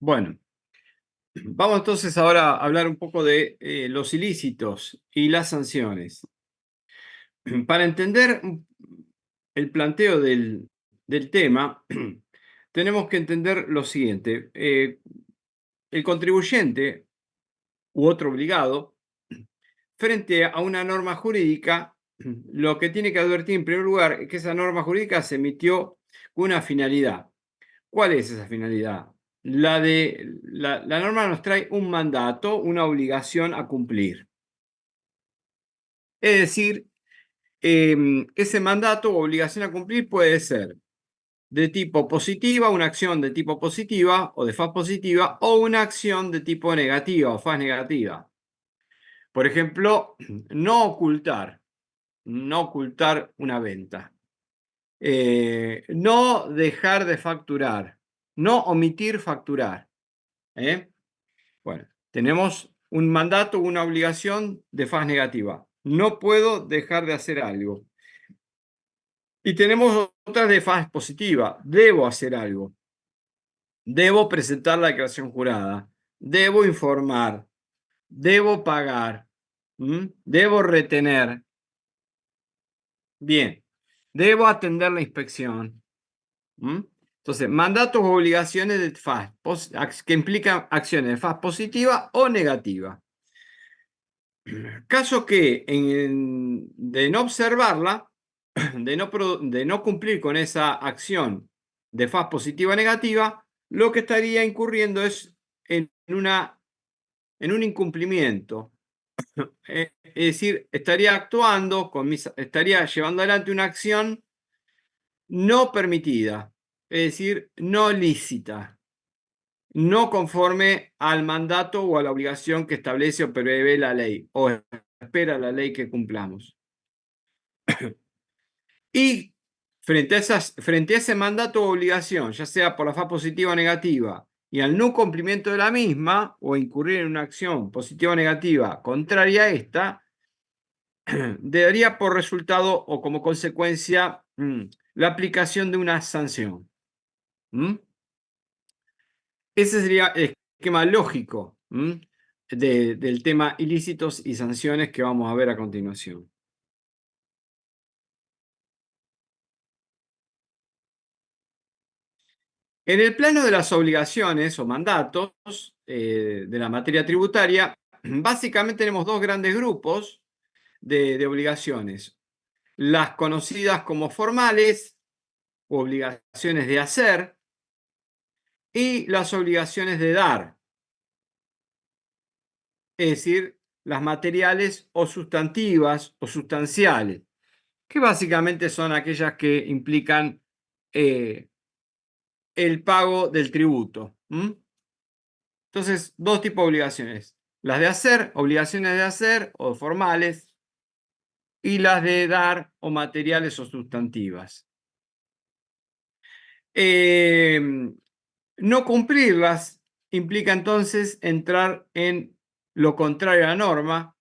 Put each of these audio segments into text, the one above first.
Bueno, vamos entonces ahora a hablar un poco de los ilícitos y las sanciones. Para entender el planteo del tema, tenemos que entender lo siguiente. El contribuyente u otro obligado, frente a una norma jurídica, lo que tiene que advertir en primer lugar es que esa norma jurídica se emitió con una finalidad. ¿Cuál es esa finalidad? La norma nos trae un mandato, una obligación a cumplir. Es decir, ese mandato o obligación a cumplir puede ser de tipo positiva, una acción de tipo positiva o de faz positiva, o una acción de tipo negativa o faz negativa. Por ejemplo, no ocultar una venta. No dejar de facturar, no omitir facturar. ¿eh? Bueno, tenemos un mandato, una obligación de faz negativa. No puedo dejar de hacer algo. Y tenemos otras de faz positiva. Debo hacer algo. Debo presentar la declaración jurada. Debo informar. Debo pagar. Debo retener. Bien. Debo atender la inspección. Entonces, mandatos o obligaciones de faz que implican acciones de faz positiva o negativa. Caso que de no observarla, de no cumplir con esa acción de faz positiva o negativa, lo que estaría incurriendo es en un incumplimiento. Es decir, estaría actuando, estaría llevando adelante una acción no permitida, es decir, no lícita, no conforme al mandato o a la obligación que establece o prevé la ley, o espera la ley que cumplamos. Y frente a ese mandato o obligación, ya sea por la faz positiva o negativa, y al no cumplimiento de la misma, o incurrir en una acción positiva o negativa contraria a esta, daría por resultado o como consecuencia la aplicación de una sanción. Ese sería el esquema lógico del tema ilícitos y sanciones que vamos a ver a continuación. En el plano de las obligaciones o mandatos de la materia tributaria, básicamente tenemos dos grandes grupos de obligaciones. Las conocidas como formales, o obligaciones de hacer, y las obligaciones de dar, es decir, las materiales o sustantivas o sustanciales, que básicamente son aquellas que implican el pago del tributo. Entonces, dos tipos de obligaciones. Las de hacer, obligaciones de hacer o formales, y las de dar o materiales o sustantivas. No cumplirlas implica entonces entrar en lo contrario a la norma,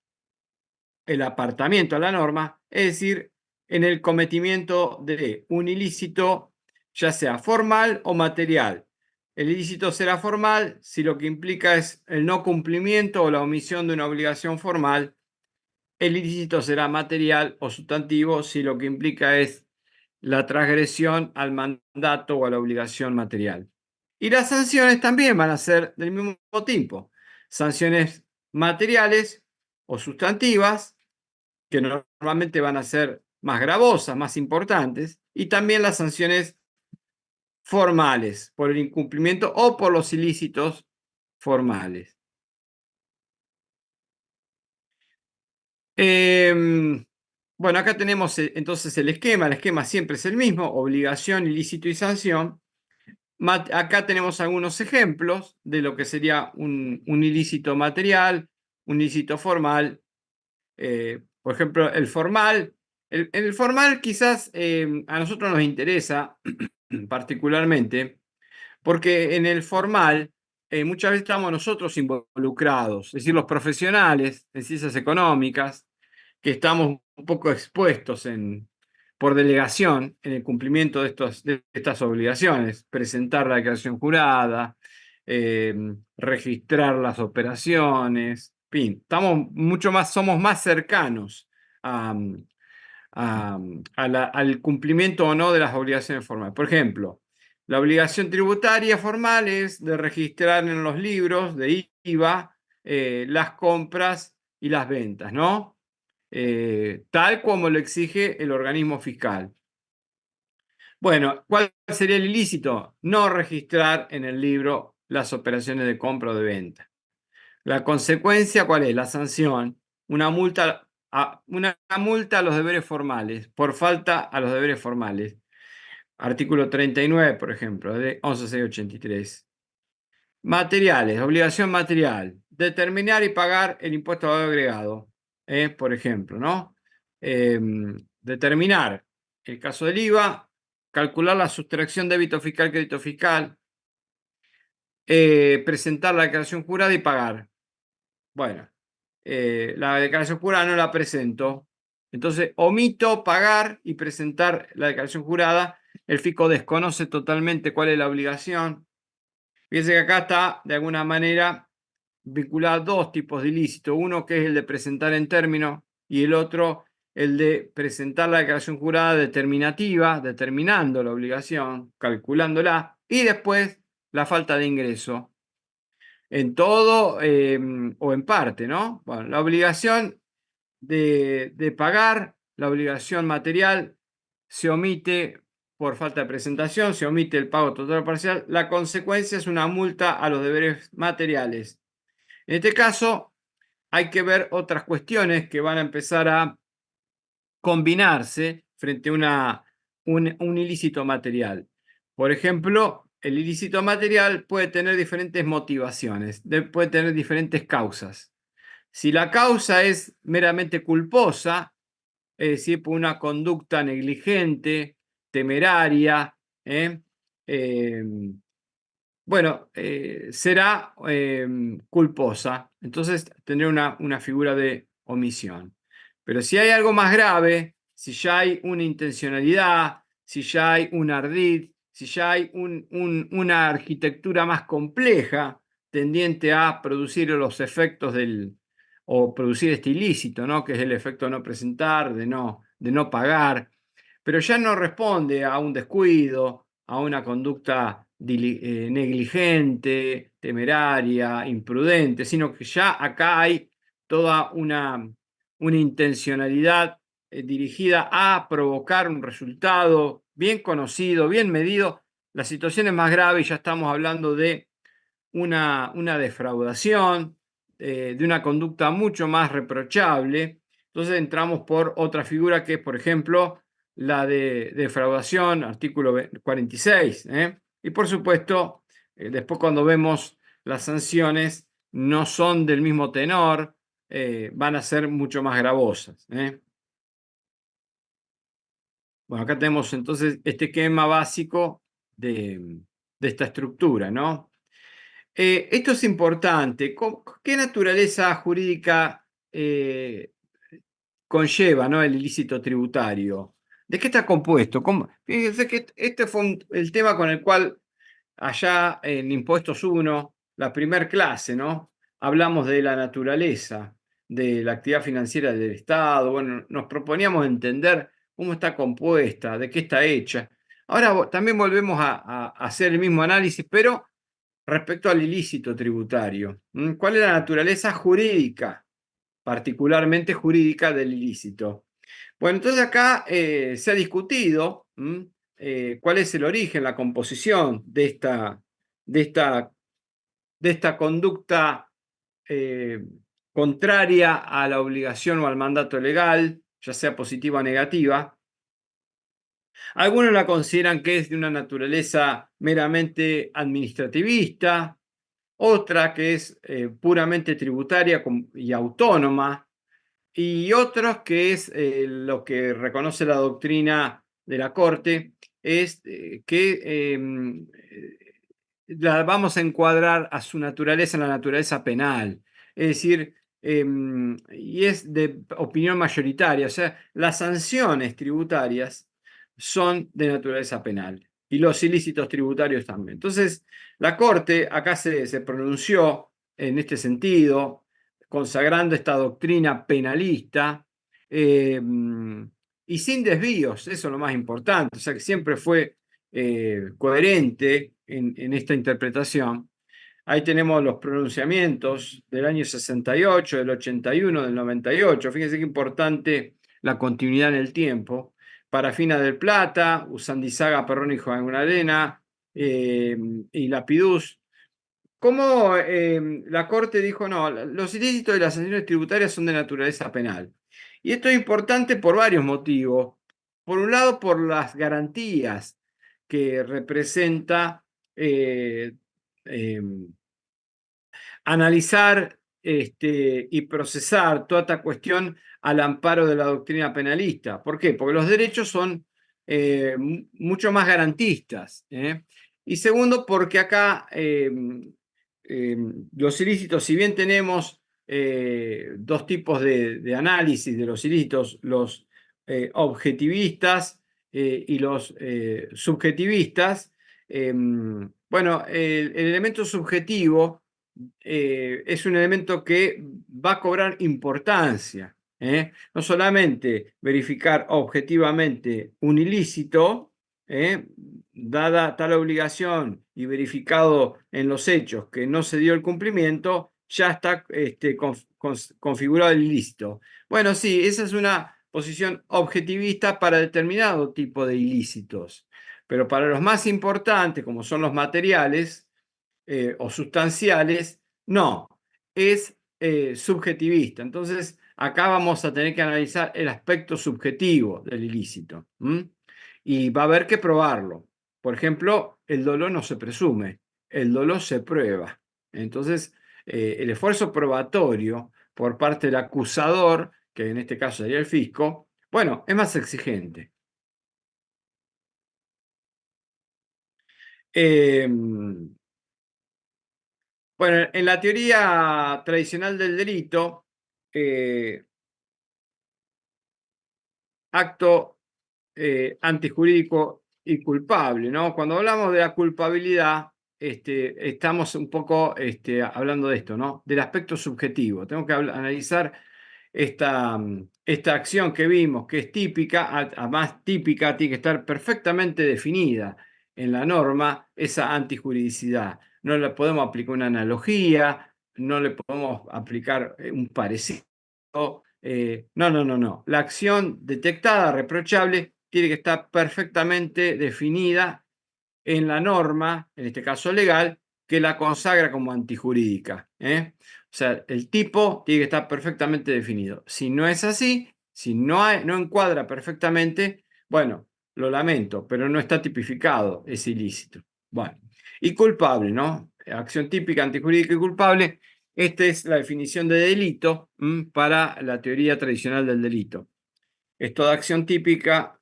el apartamiento a la norma, es decir, en el cometimiento de un ilícito, ya sea formal o material. El ilícito será formal si lo que implica es el no cumplimiento o la omisión de una obligación formal. El ilícito será material o sustantivo si lo que implica es la transgresión al mandato o a la obligación material. Y las sanciones también van a ser del mismo tipo. Sanciones materiales o sustantivas, que normalmente van a ser más gravosas, más importantes, y también las sanciones formales por el incumplimiento o por los ilícitos formales. Bueno, acá tenemos entonces el esquema siempre es el mismo, obligación, ilícito y sanción. Acá tenemos algunos ejemplos de lo que sería un ilícito material, un ilícito formal. Por ejemplo, el formal. En el formal quizás a nosotros nos interesa particularmente, porque en el formal muchas veces estamos nosotros involucrados, es decir, los profesionales en ciencias económicas, que estamos un poco expuestos por delegación en el cumplimiento de estas obligaciones, presentar la declaración jurada, registrar las operaciones, en fin, somos más cercanos a, al cumplimiento o no de las obligaciones formales. Por ejemplo, la obligación tributaria formal es de registrar en los libros de IVA las compras y las ventas, ¿no? Tal como lo exige el organismo fiscal. Bueno, ¿cuál sería el ilícito? No registrar en el libro las operaciones de compra o de venta. La consecuencia, ¿cuál es? La sanción, una multa a los deberes formales, por falta a los deberes formales. Artículo 39, por ejemplo, de 11683. Materiales, obligación material. Determinar y pagar el impuesto de valor agregado. Por ejemplo, ¿no? Determinar, el caso del IVA, calcular la sustracción débito fiscal, crédito fiscal, presentar la declaración jurada y pagar. Bueno, la declaración jurada no la presento. Entonces, omito pagar y presentar la declaración jurada. El fisco desconoce totalmente cuál es la obligación. Fíjense que acá está, de alguna manera, vinculada a dos tipos de ilícito. Uno que es el de presentar en término y el otro el de presentar la declaración jurada determinativa, determinando la obligación, calculándola, y después la falta de ingreso en todo o en parte, ¿no? Bueno, la obligación de pagar, la obligación material, se omite por falta de presentación, se omite el pago total o parcial. La consecuencia es una multa a los deberes materiales. En este caso, hay que ver otras cuestiones que van a empezar a combinarse frente a un ilícito material. Por ejemplo, el ilícito material puede tener diferentes motivaciones, puede tener diferentes causas. Si la causa es meramente culposa, es decir, por una conducta negligente, temeraria, bueno, será culposa. Entonces tendrá una figura de omisión. Pero si hay algo más grave, si ya hay una intencionalidad, si ya hay un ardid, si ya hay una arquitectura más compleja tendiente a producir los efectos o producir este ilícito, ¿no? Que es el efecto de no presentar, de no pagar, pero ya no responde a un descuido, a una conducta negligente, temeraria, imprudente, sino que ya acá hay toda una intencionalidad dirigida a provocar un resultado bien conocido, bien medido. Las situaciones más graves ya estamos hablando de una defraudación, de una conducta mucho más reprochable. Entonces entramos por otra figura que es, por ejemplo, la de defraudación, artículo 46. Y por supuesto, después cuando vemos las sanciones, no son del mismo tenor, van a ser mucho más gravosas. Bueno, acá tenemos entonces este esquema básico de esta estructura, ¿no? Esto es importante. ¿Qué naturaleza jurídica conlleva, ¿no? el ilícito tributario? ¿De qué está compuesto? Fíjense que este fue el tema con el cual allá en Impuestos 1, la primer clase, ¿no? Hablamos de la naturaleza de la actividad financiera del Estado. Bueno, nos proponíamos entender cómo está compuesta, de qué está hecha. Ahora también volvemos a hacer el mismo análisis, pero respecto al ilícito tributario. ¿Cuál es la naturaleza jurídica, particularmente jurídica del ilícito? Bueno, entonces acá se ha discutido cuál es el origen, la composición de esta, de esta conducta eh, contraria a la obligación o al mandato legal, ya sea positiva o negativa. Algunos la consideran que es de una naturaleza meramente administrativista, otra que es puramente tributaria y autónoma, y otros que es lo que reconoce la doctrina de la Corte, es que la vamos a encuadrar a su naturaleza en la naturaleza penal. Es decir, y es de opinión mayoritaria, o sea, las sanciones tributarias son de naturaleza penal. y los ilícitos tributarios también. Entonces, la Corte acá se pronunció en este sentido, consagrando esta doctrina penalista y sin desvíos, eso es lo más importante, o sea que siempre fue coherente en esta interpretación. Ahí tenemos los pronunciamientos del año 68, del 81, del 98. Fíjense qué importante la continuidad en el tiempo. Parafina del Plata, Usandizaga, Perrón y Juan Arena, y Lapidus. Como la Corte dijo, no, los ilícitos y las sanciones tributarias son de naturaleza penal. Y esto es importante por varios motivos. Por un lado, por las garantías que representa eh, eh, analizar y procesar toda esta cuestión al amparo de la doctrina penalista. ¿Por qué? Porque los derechos son mucho más garantistas. Y segundo, porque acá los ilícitos, si bien tenemos dos tipos de análisis de los ilícitos, los objetivistas y los subjetivistas, bueno, el elemento subjetivo es un elemento que va a cobrar importancia. No solamente verificar objetivamente un ilícito, dada tal obligación y verificado en los hechos que no se dio el cumplimiento, ya está configurado el ilícito. Bueno, sí, esa es una posición objetivista para determinado tipo de ilícitos, pero para los más importantes, como son los materiales, o sustanciales, no, es subjetivista. Entonces, acá vamos a tener que analizar el aspecto subjetivo del ilícito. Y va a haber que probarlo. Por ejemplo, el dolo no se presume, el dolo se prueba. Entonces, el esfuerzo probatorio por parte del acusador, que en este caso sería el fisco, bueno, es más exigente. Eh, Bueno, en la teoría tradicional del delito, eh, acto antijurídico y culpable, ¿no? Cuando hablamos de la culpabilidad, estamos un poco hablando de esto, ¿no? Del aspecto subjetivo. Tengo que analizar esta acción que vimos, que es típica, además típica, tiene que estar perfectamente definida en la norma, esa antijuridicidad. No le podemos aplicar una analogía, no le podemos aplicar un parecido. No, no, no, no. La acción detectada, reprochable, tiene que estar perfectamente definida en la norma, en este caso legal, que la consagra como antijurídica. O sea, el tipo tiene que estar perfectamente definido. Si no es así, si no encuadra perfectamente, bueno, lo lamento, pero no está tipificado, es ilícito. Bueno, y culpable, ¿no? Acción típica, antijurídica y culpable. Esta es la definición de delito para la teoría tradicional del delito. Es toda acción típica,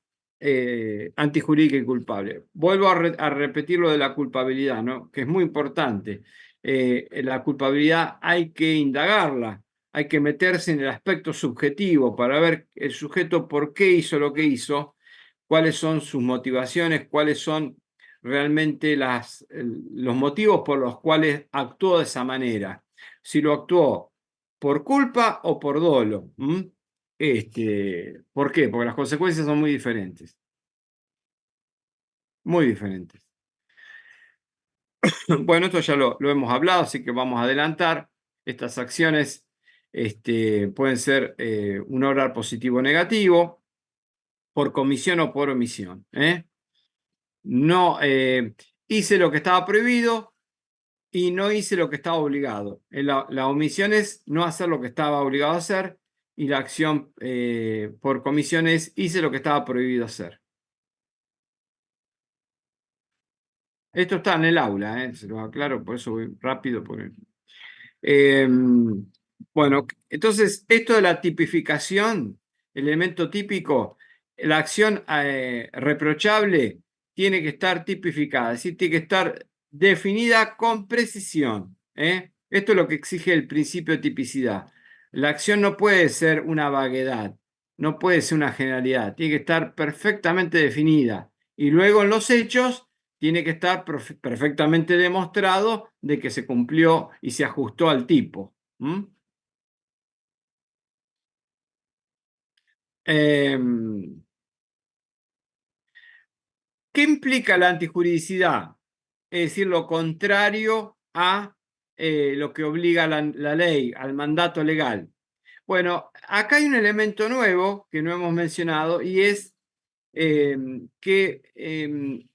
antijurídica y culpable. Vuelvo a repetir lo de la culpabilidad, ¿no? Que es muy importante. La culpabilidad hay que indagarla, hay que meterse en el aspecto subjetivo para ver el sujeto por qué hizo lo que hizo, cuáles son sus motivaciones, cuáles son realmente los motivos por los cuales actuó de esa manera. Si lo actuó por culpa o por dolo. ¿Por qué? Porque las consecuencias son muy diferentes, muy diferentes. Bueno, esto ya lo hemos hablado, así que vamos a adelantar. Estas acciones pueden ser un obrar positivo o negativo, por comisión o por omisión. No hice lo que estaba prohibido y no hice lo que estaba obligado. La omisión es no hacer lo que estaba obligado a hacer y la acción por comisión es hice lo que estaba prohibido hacer. Esto está en el aula, se lo aclaro, por eso voy rápido. Eh, bueno, entonces, esto de la tipificación, el elemento típico, la acción reprochable tiene que estar tipificada, es decir, tiene que estar definida con precisión. Esto es lo que exige el principio de tipicidad. La acción no puede ser una vaguedad, no puede ser una generalidad, tiene que estar perfectamente definida. Y luego en los hechos tiene que estar perfectamente demostrado de que se cumplió y se ajustó al tipo. Em, ¿Qué implica la antijuridicidad? Es decir, lo contrario a lo que obliga la ley, al mandato legal. Bueno, acá hay un elemento nuevo que no hemos mencionado y es que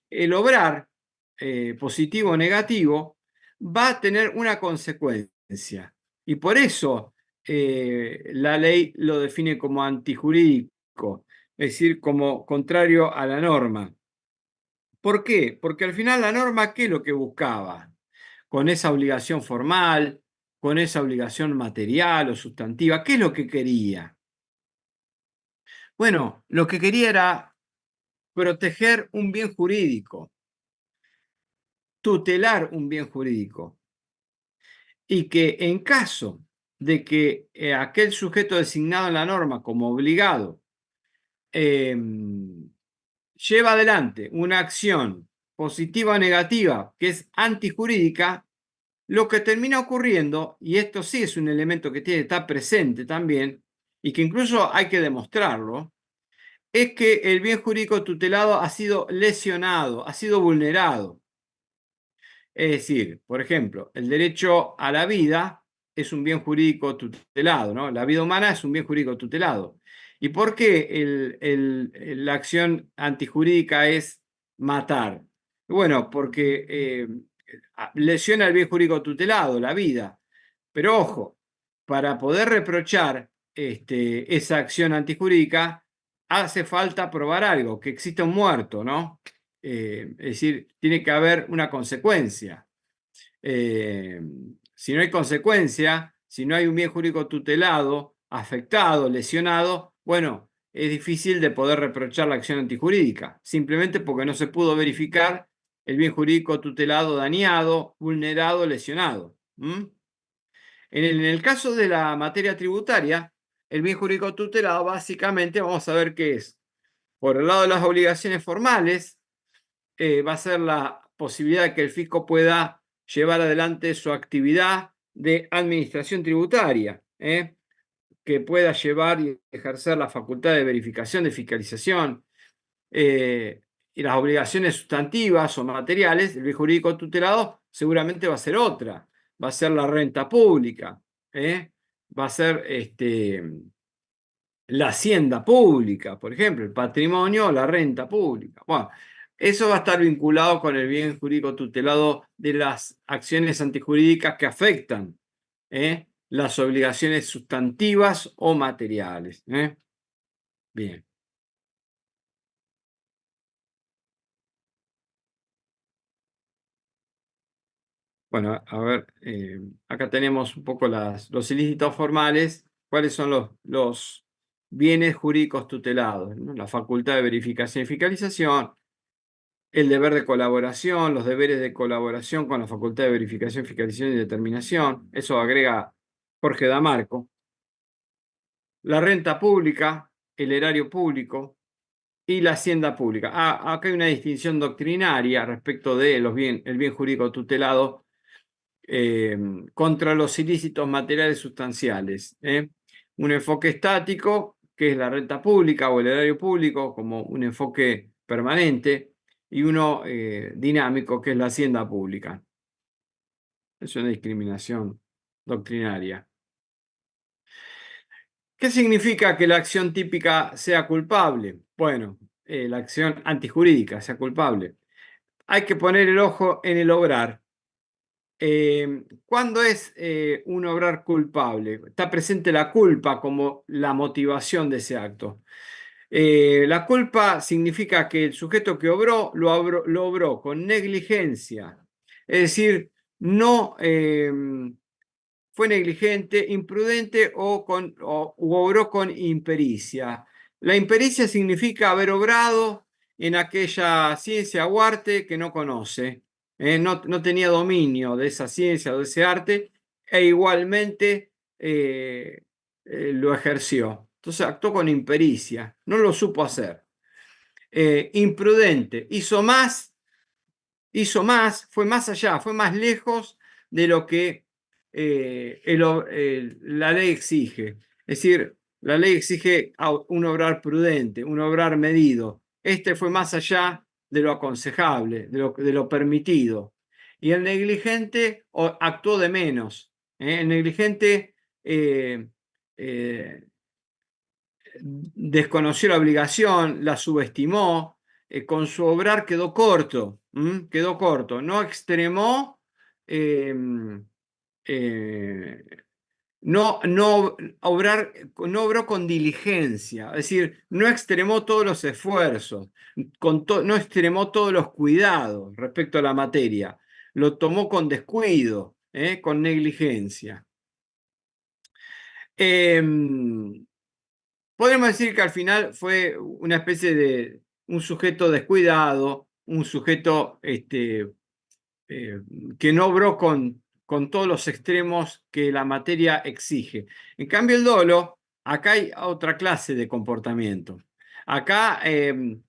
el obrar positivo o negativo va a tener una consecuencia. Y por eso la ley lo define como antijurídico, es decir, como contrario a la norma. ¿Por qué? Porque al final la norma, ¿qué es lo que buscaba? Con esa obligación formal, con esa obligación material o sustantiva, ¿qué es lo que quería? Bueno, lo que quería era proteger un bien jurídico, tutelar un bien jurídico, y que en caso de que aquel sujeto designado en la norma como obligado eh, lleva adelante una acción positiva o negativa que es antijurídica, lo que termina ocurriendo, y esto sí es un elemento que tiene que estar presente también, y que incluso hay que demostrarlo, es que el bien jurídico tutelado ha sido lesionado, ha sido vulnerado. Es decir, por ejemplo, el derecho a la vida es un bien jurídico tutelado, ¿no? La vida humana es un bien jurídico tutelado. ¿Y por qué la acción antijurídica es matar? Bueno, porque lesiona el bien jurídico tutelado, la vida. Pero ojo, para poder reprochar esa acción antijurídica, hace falta probar algo, que exista un muerto, ¿no? Es decir, tiene que haber una consecuencia. Eh, si no hay consecuencia, si no hay un bien jurídico tutelado, afectado, lesionado, bueno, es difícil de poder reprochar la acción antijurídica, simplemente porque no se pudo verificar el bien jurídico tutelado dañado, vulnerado, lesionado. En el caso de la materia tributaria, el bien jurídico tutelado básicamente vamos a ver qué es. Por el lado de las obligaciones formales, va a ser la posibilidad de que el fisco pueda llevar adelante su actividad de administración tributaria, que pueda llevar y ejercer la facultad de verificación, de fiscalización, eh, y las obligaciones sustantivas o materiales, el bien jurídico tutelado seguramente va a ser otra, va a ser la renta pública, va a ser la hacienda pública, por ejemplo, el patrimonio o la renta pública. Bueno, eso va a estar vinculado con el bien jurídico tutelado de las acciones antijurídicas que afectan las obligaciones sustantivas o materiales. Bien. Bueno, a ver, acá tenemos un poco los ilícitos formales. ¿Cuáles son los bienes jurídicos tutelados, ¿no? La facultad de verificación y fiscalización, el deber de colaboración, los deberes de colaboración con la facultad de verificación, fiscalización y determinación. Eso agrega Jorge Damarco. La renta pública, el erario público y la hacienda pública. Acá hay una distinción doctrinaria respecto de el bien jurídico tutelado eh, contra los ilícitos materiales sustanciales. Un enfoque estático, que es la renta pública o el erario público, como un enfoque permanente, y uno dinámico, que es la hacienda pública. Es una discriminación doctrinaria. ¿Qué significa que la acción típica sea culpable? Bueno, la acción antijurídica sea culpable. Hay que poner el ojo en el obrar. ¿Cuándo es un obrar culpable? Está presente la culpa como la motivación de ese acto. La culpa significa que el sujeto que obró lo obró con negligencia, es decir, no fue negligente, imprudente o obró con impericia. La impericia significa haber obrado en aquella ciencia o arte que no conoce, no tenía dominio de esa ciencia o de ese arte e igualmente lo ejerció. Entonces actuó con impericia, no lo supo hacer. Imprudente, hizo más hizo más, fue más allá, fue más lejos de lo que la ley exige. Es decir, la ley exige un obrar prudente, un obrar medido. Este fue más allá de lo aconsejable, de lo permitido. Y el negligente actuó de menos. El negligente eh, eh, desconoció la obligación, la subestimó, con su obrar quedó corto, quedó corto, no extremó, eh, eh, no obró con diligencia, es decir, no extremó todos los esfuerzos, no extremó todos los cuidados respecto a la materia, lo tomó con descuido, con negligencia. Podemos decir que al final fue una especie de un sujeto descuidado, un sujeto eh, que no obró con todos los extremos que la materia exige. En cambio, el dolo, acá hay otra clase de comportamiento. Acá el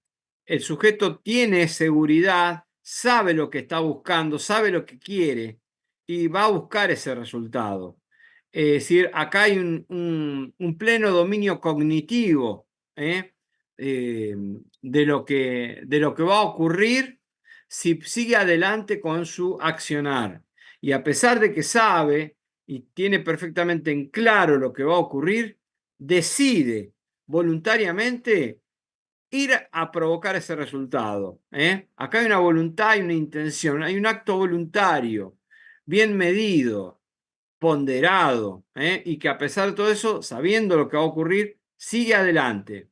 sujeto tiene seguridad, sabe lo que está buscando, sabe lo que quiere y va a buscar ese resultado. Es decir, acá hay un pleno dominio cognitivo, ¿eh? De lo que va a ocurrir si sigue adelante con su accionar. Y a pesar de que sabe y tiene perfectamente en claro lo que va a ocurrir, decide voluntariamente ir a provocar ese resultado. Acá hay una voluntad y una intención, hay un acto voluntario, bien medido, ponderado, y que a pesar de todo eso, sabiendo lo que va a ocurrir, sigue adelante.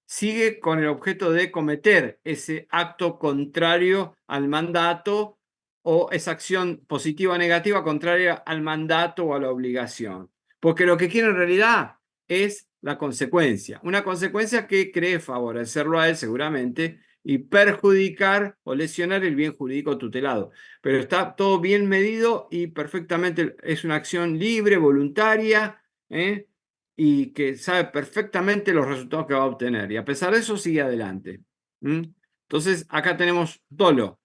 Sigue con el objeto de cometer ese acto contrario al mandato o esa acción positiva o negativa contraria al mandato o a la obligación. Porque lo que quiere en realidad es la consecuencia, una consecuencia que cree favorecerlo a él seguramente y perjudicar o lesionar el bien jurídico tutelado. Pero está todo bien medido y perfectamente es una acción libre, voluntaria, y que sabe perfectamente los resultados que va a obtener. Y a pesar de eso sigue adelante. Entonces, acá tenemos dolo.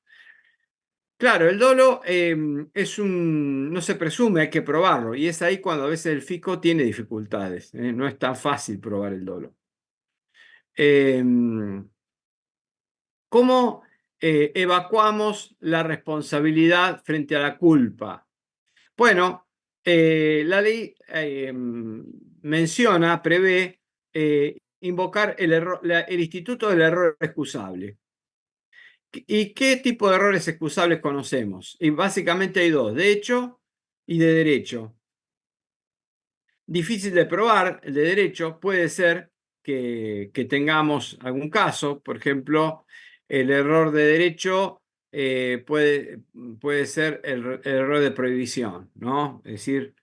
Claro, el dolo no se presume, hay que probarlo. Y es ahí cuando a veces el fisco tiene dificultades. No es tan fácil probar el dolo. ¿Cómo evacuamos la responsabilidad frente a la culpa? Bueno, la ley menciona, prevé invocar el instituto del error excusable. ¿Y qué tipo de errores excusables conocemos? Y básicamente hay dos, de hecho y de derecho. Difícil de probar, el de derecho puede ser que tengamos algún caso, por ejemplo, el error de derecho puede ser el error de prohibición, ¿no? Es decir,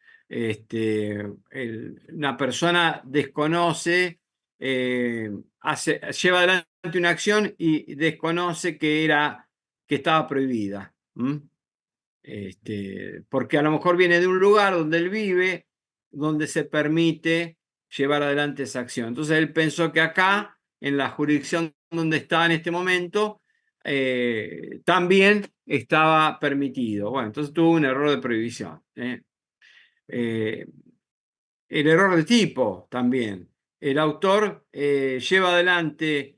una persona desconoce, lleva adelante una acción y desconoce que estaba prohibida. Porque a lo mejor viene de un lugar donde él vive, donde se permite llevar adelante esa acción. Entonces él pensó que acá, en la jurisdicción donde está en este momento, también estaba permitido. Bueno, entonces tuvo un error de prohibición. Eh, el error de tipo también. El autor lleva adelante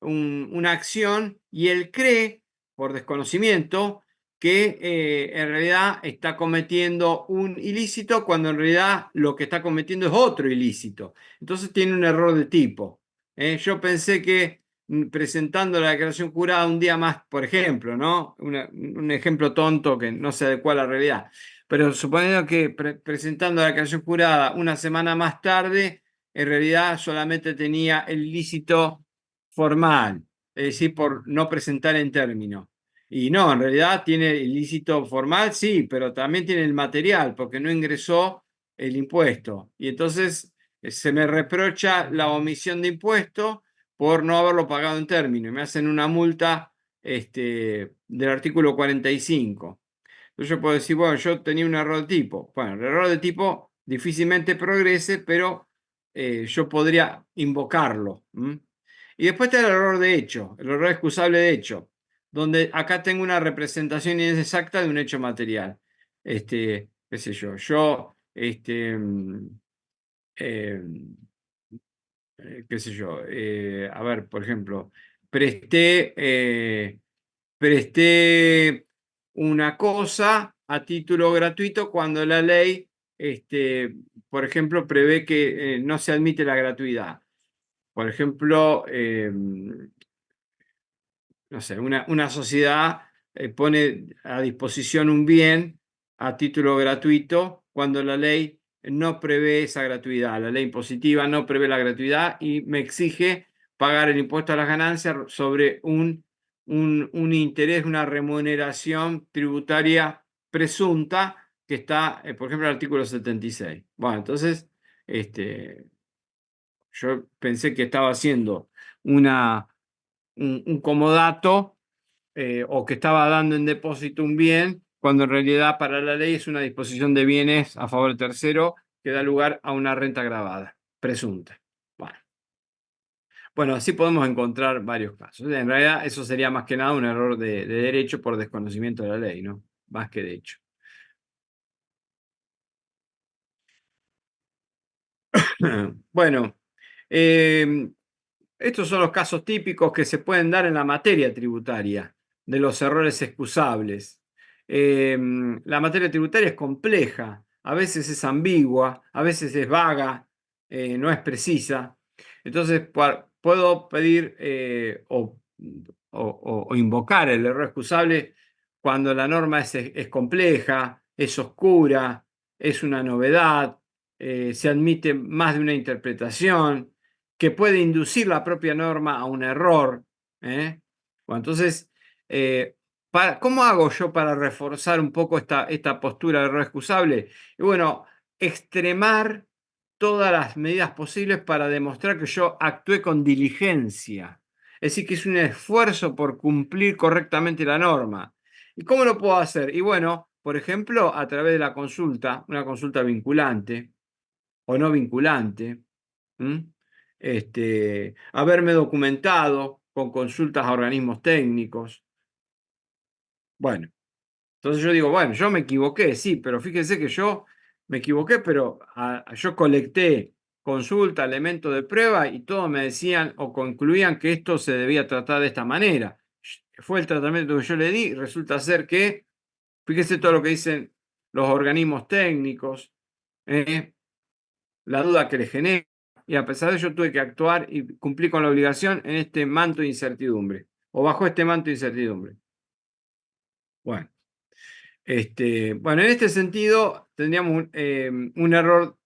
una acción y él cree, por desconocimiento, que en realidad está cometiendo un ilícito cuando en realidad lo que está cometiendo es otro ilícito. Entonces tiene un error de tipo. Yo pensé que presentando la declaración jurada un día más, por ejemplo, ¿no? Un ejemplo tonto que no se adecua a la realidad. Pero suponiendo que presentando la declaración jurada una semana más tarde, en realidad solamente tenía el ilícito formal, es decir, por no presentar en término. Y no, en realidad tiene el ilícito formal, sí, pero también tiene el material, porque no ingresó el impuesto. Y entonces se me reprocha la omisión de impuesto por no haberlo pagado en término. Y me hacen una multa del artículo 45. Entonces yo puedo decir, bueno, yo tenía un error de tipo. Bueno, el error de tipo difícilmente progrese, pero yo podría invocarlo. Y después está el error de hecho, el error excusable de hecho. donde acá tengo una representación inexacta de un hecho material. Qué sé yo, eh, qué sé yo, a ver, por ejemplo, presté, presté una cosa a título gratuito cuando la ley, por ejemplo, prevé que no se admite la gratuidad. Por ejemplo, no sé, una sociedad pone a disposición un bien a título gratuito cuando la ley no prevé esa gratuidad. La ley impositiva no prevé la gratuidad y me exige pagar el impuesto a las ganancias sobre un interés, una remuneración tributaria presunta que está, por ejemplo, en el artículo 76. Bueno, entonces, yo pensé que estaba haciendo un comodato o que estaba dando en depósito un bien, cuando en realidad para la ley es una disposición de bienes a favor del tercero que da lugar a una renta agravada, presunta. Bueno, bueno, así podemos encontrar varios casos. En realidad eso sería más que nada un error de derecho por desconocimiento de la ley, ¿no? Más que de hecho. Bueno, eh, estos son los casos típicos que se pueden dar en la materia tributaria de los errores excusables. La materia tributaria es compleja, a veces es ambigua, a veces es vaga, no es precisa. Entonces, puedo pedir o invocar el error excusable cuando la norma es compleja, es oscura, es una novedad, se admite más de una interpretación que puede inducir la propia norma a un error. ¿Eh? Bueno, entonces, ¿cómo hago yo para reforzar un poco esta postura de error excusable? Y bueno, extremar todas las medidas posibles para demostrar que yo actué con diligencia. Es decir, que es un esfuerzo por cumplir correctamente la norma. ¿Y cómo lo puedo hacer? Y bueno, por ejemplo, a través de la consulta, una consulta vinculante o no vinculante. ¿Mm? Haberme documentado con consultas a organismos técnicos. Bueno, entonces yo digo, bueno, yo me equivoqué, sí, pero fíjense que yo me equivoqué, pero yo colecté consulta, elementos de prueba y todos me decían o concluían que esto se debía tratar de esta manera. Fue el tratamiento que yo le di y resulta ser que, fíjese todo lo que dicen los organismos técnicos, ¿eh? La duda que le genera, y a pesar de ello tuve que actuar y cumplir con la obligación en este manto de incertidumbre, o bajo este manto de incertidumbre. Bueno, bueno, en este sentido tendríamos un error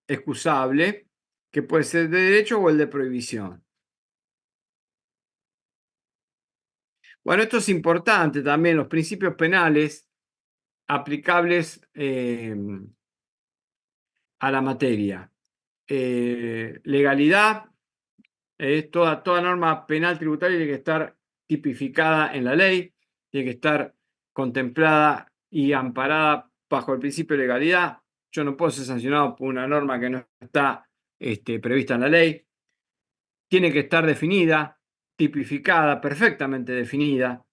excusable, que puede ser de derecho o el de prohibición. Bueno, esto es importante también, los principios penales aplicables a la materia. Legalidad. Toda norma penal tributaria tiene que estar tipificada en la ley, tiene que estar contemplada y amparada bajo el principio de legalidad. Yo no puedo ser sancionado por una norma que no está prevista en la ley. Tiene que estar definida, tipificada, perfectamente definida.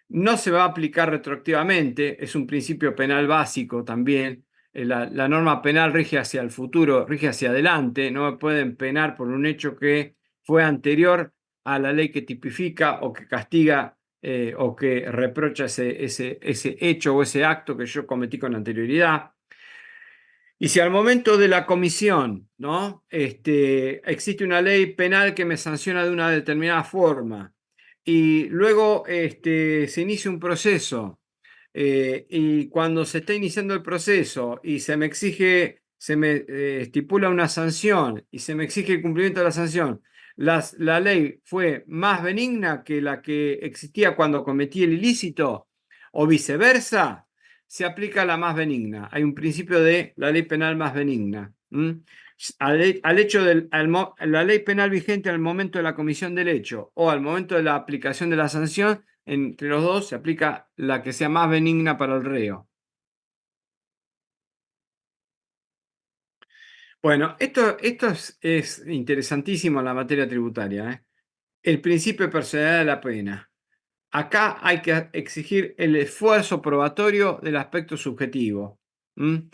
No se va a aplicar retroactivamente, es un principio penal básico también. La norma penal rige hacia el futuro, rige hacia adelante, no me pueden penar por un hecho que fue anterior a la ley que tipifica o que castiga o que reprocha ese hecho o ese acto que yo cometí con anterioridad. Y si al momento de la comisión, ¿no? Existe una ley penal que me sanciona de una determinada forma y luego se inicia un proceso y cuando se está iniciando el proceso y se me exige, se me estipula una sanción y se me exige el cumplimiento de la sanción, la ley fue más benigna que la que existía cuando cometí el ilícito o viceversa, se aplica la más benigna. Hay un principio de la ley penal más benigna. Al hecho la ley penal vigente al momento de la comisión del hecho o al momento de la aplicación de la sanción, entre los dos se aplica la que sea más benigna para el reo. Bueno, esto es interesantísimo en la materia tributaria, ¿eh? El principio de personalidad de la pena. acá hay que exigir el esfuerzo probatorio del aspecto subjetivo. ¿Mm?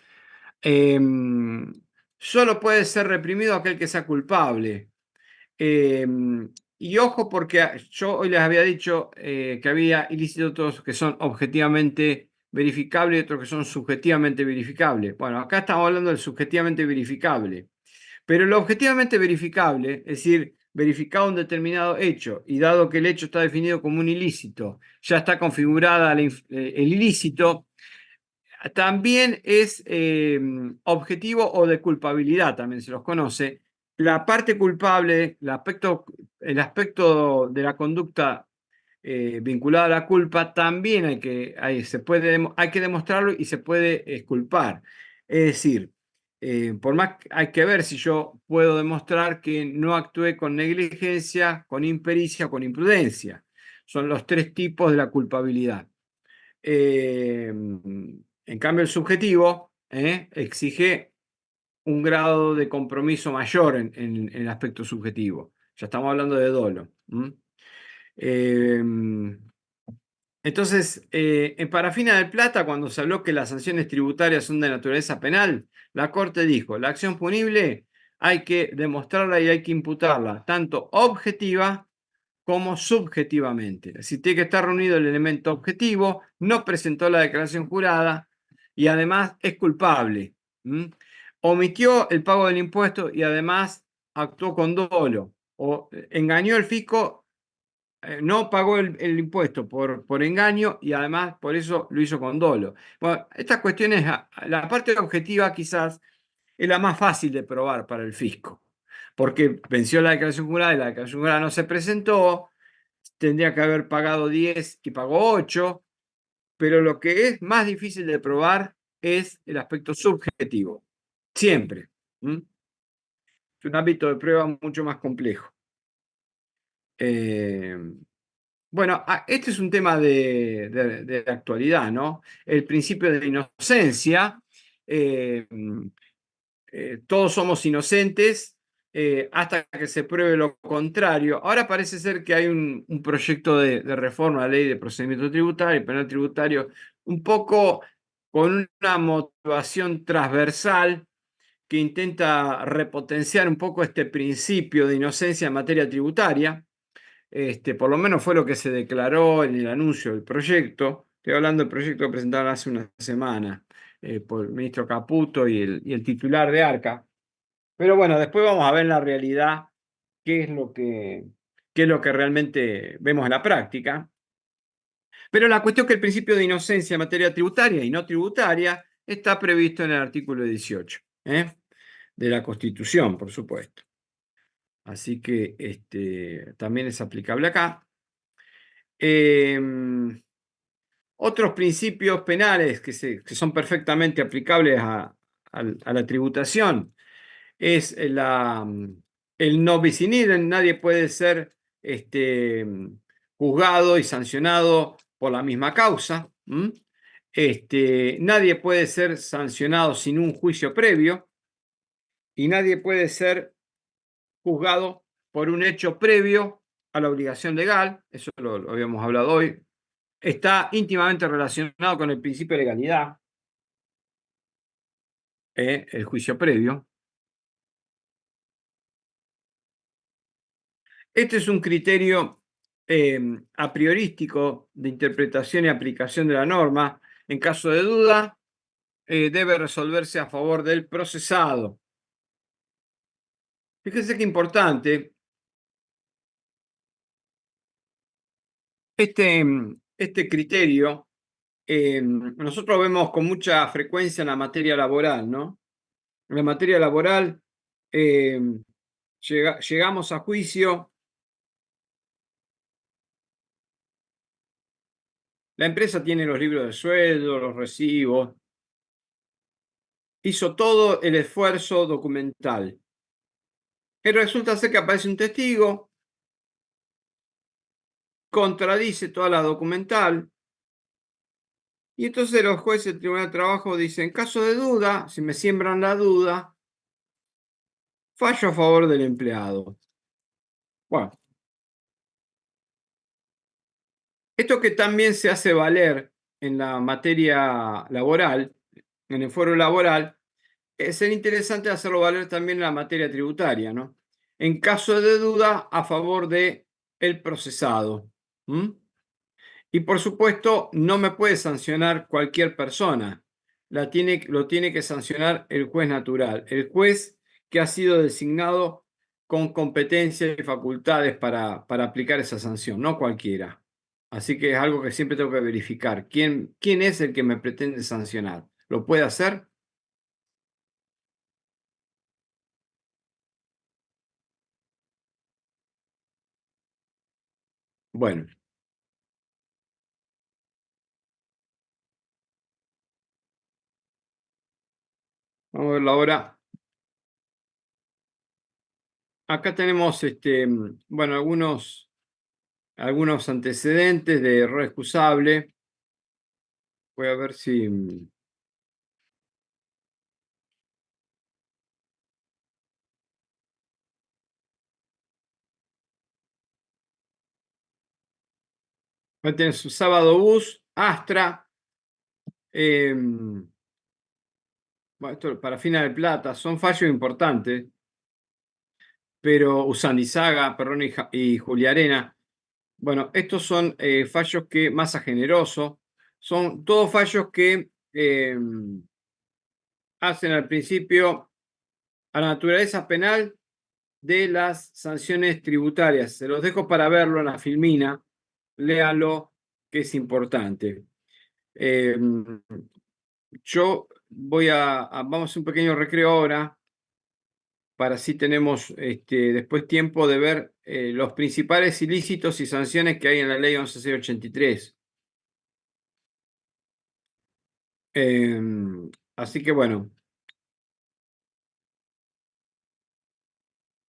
Solo puede ser reprimido aquel que sea culpable. Y ojo porque yo hoy les había dicho que había ilícitos que son objetivamente verificables y otros que son subjetivamente verificables. Bueno, acá estamos hablando del subjetivamente verificable. Pero lo objetivamente verificable, es decir, verificado un determinado hecho y dado que el hecho está definido como un ilícito, ya está configurada el ilícito, también es objetivo o de culpabilidad, también se los conoce. La parte culpable, el aspecto de la conducta vinculada a la culpa, también hay que demostrarlo y se puede exculpar. Es decir, por más hay que ver si yo puedo demostrar que no actué con negligencia, con impericia o con imprudencia. Son los tres tipos de la culpabilidad. En cambio, el subjetivo exige un grado de compromiso mayor en el aspecto subjetivo. Ya estamos hablando de dolo. Eh, entonces, en Parafina del Plata, cuando se habló que las sanciones tributarias son de naturaleza penal, la Corte dijo, la acción punible hay que demostrarla y hay que imputarla, tanto objetiva como subjetivamente. Si tiene que estar reunido el elemento objetivo, no presentó la declaración jurada y además es culpable. ¿Mm? Omitió el pago del impuesto y además actuó con dolo o engañó al fisco, no pagó el impuesto por engaño y además por eso lo hizo con dolo. Bueno, estas cuestiones, la parte objetiva quizás es la más fácil de probar para el fisco, porque venció la declaración jurada y la declaración jurada no se presentó, tendría que haber pagado 10 y pagó 8, pero lo que es más difícil de probar es el aspecto subjetivo, siempre. ¿Mm? Es un ámbito de prueba mucho más complejo. Eh, bueno, este es un tema de actualidad, ¿no? El principio de inocencia. eh, Todos somos inocentes hasta que se pruebe lo contrario. Ahora parece ser que hay un proyecto de reforma a la ley de procedimiento tributario y penal tributario, un poco con una motivación transversal que intenta repotenciar un poco este principio de inocencia en materia tributaria. Por lo menos fue lo que se declaró en el anuncio del proyecto. Estoy hablando del proyecto que presentaron hace una semana por el ministro Caputo y el titular de ARCA. Pero bueno, después vamos a ver en la realidad qué es qué es lo que realmente vemos en la práctica. Pero la cuestión es que el principio de inocencia en materia tributaria y no tributaria está previsto en el artículo 18 de la Constitución, por supuesto. Así que también es aplicable acá. Eh, Otros principios penales que son perfectamente aplicables a la tributación es el no bis in idem. Nadie puede ser juzgado y sancionado por la misma causa. Nadie puede ser sancionado sin un juicio previo y nadie puede ser juzgado por un hecho previo a la obligación legal. Eso lo habíamos hablado hoy. Está íntimamente relacionado con el principio de legalidad, el juicio previo. Este es un criterio a priorístico de interpretación y aplicación de la norma. En caso de duda, debe resolverse a favor del procesado. Fíjense qué importante, este criterio nosotros vemos con mucha frecuencia en la materia laboral, ¿no? En la materia laboral eh, llegamos a juicio. La empresa tiene los libros de sueldo, los recibos, hizo todo el esfuerzo documental. Y resulta ser que aparece un testigo, contradice toda la documental, y entonces los jueces del Tribunal de Trabajo dicen, en caso de duda, si me siembran la duda, fallo a favor del empleado. Bueno, Esto que también se hace valer en la materia laboral, en el foro laboral, es interesante hacerlo valer también en la materia tributaria, ¿no? En caso de duda, a favor de el procesado. ¿Mm? Y por supuesto, no me puede sancionar cualquier persona. Lo tiene que sancionar el juez natural, el juez que ha sido designado con competencias y facultades para aplicar esa sanción, no cualquiera. Así que es algo que siempre tengo que verificar. ¿Quién es el que me pretende sancionar? ¿Lo puede hacer? Bueno, vamos a verlo ahora. Acá tenemos bueno, algunos antecedentes de error excusable. Voy a ver si va a tener su sábado bus, Astra, bueno, esto para Fina del Plata, son fallos importantes, pero Usandizaga, Perrón y Juliarena. Bueno, estos son fallos que, Masa Generoso, son todos fallos que hacen al principio a la naturaleza penal de las sanciones tributarias. Se los dejo para verlo en la filmina, léalo, que es importante. Eh, yo vamos a hacer un pequeño recreo ahora, para así tenemos después tiempo de ver los principales ilícitos y sanciones que hay en la ley 11.683. Eh, Así que bueno.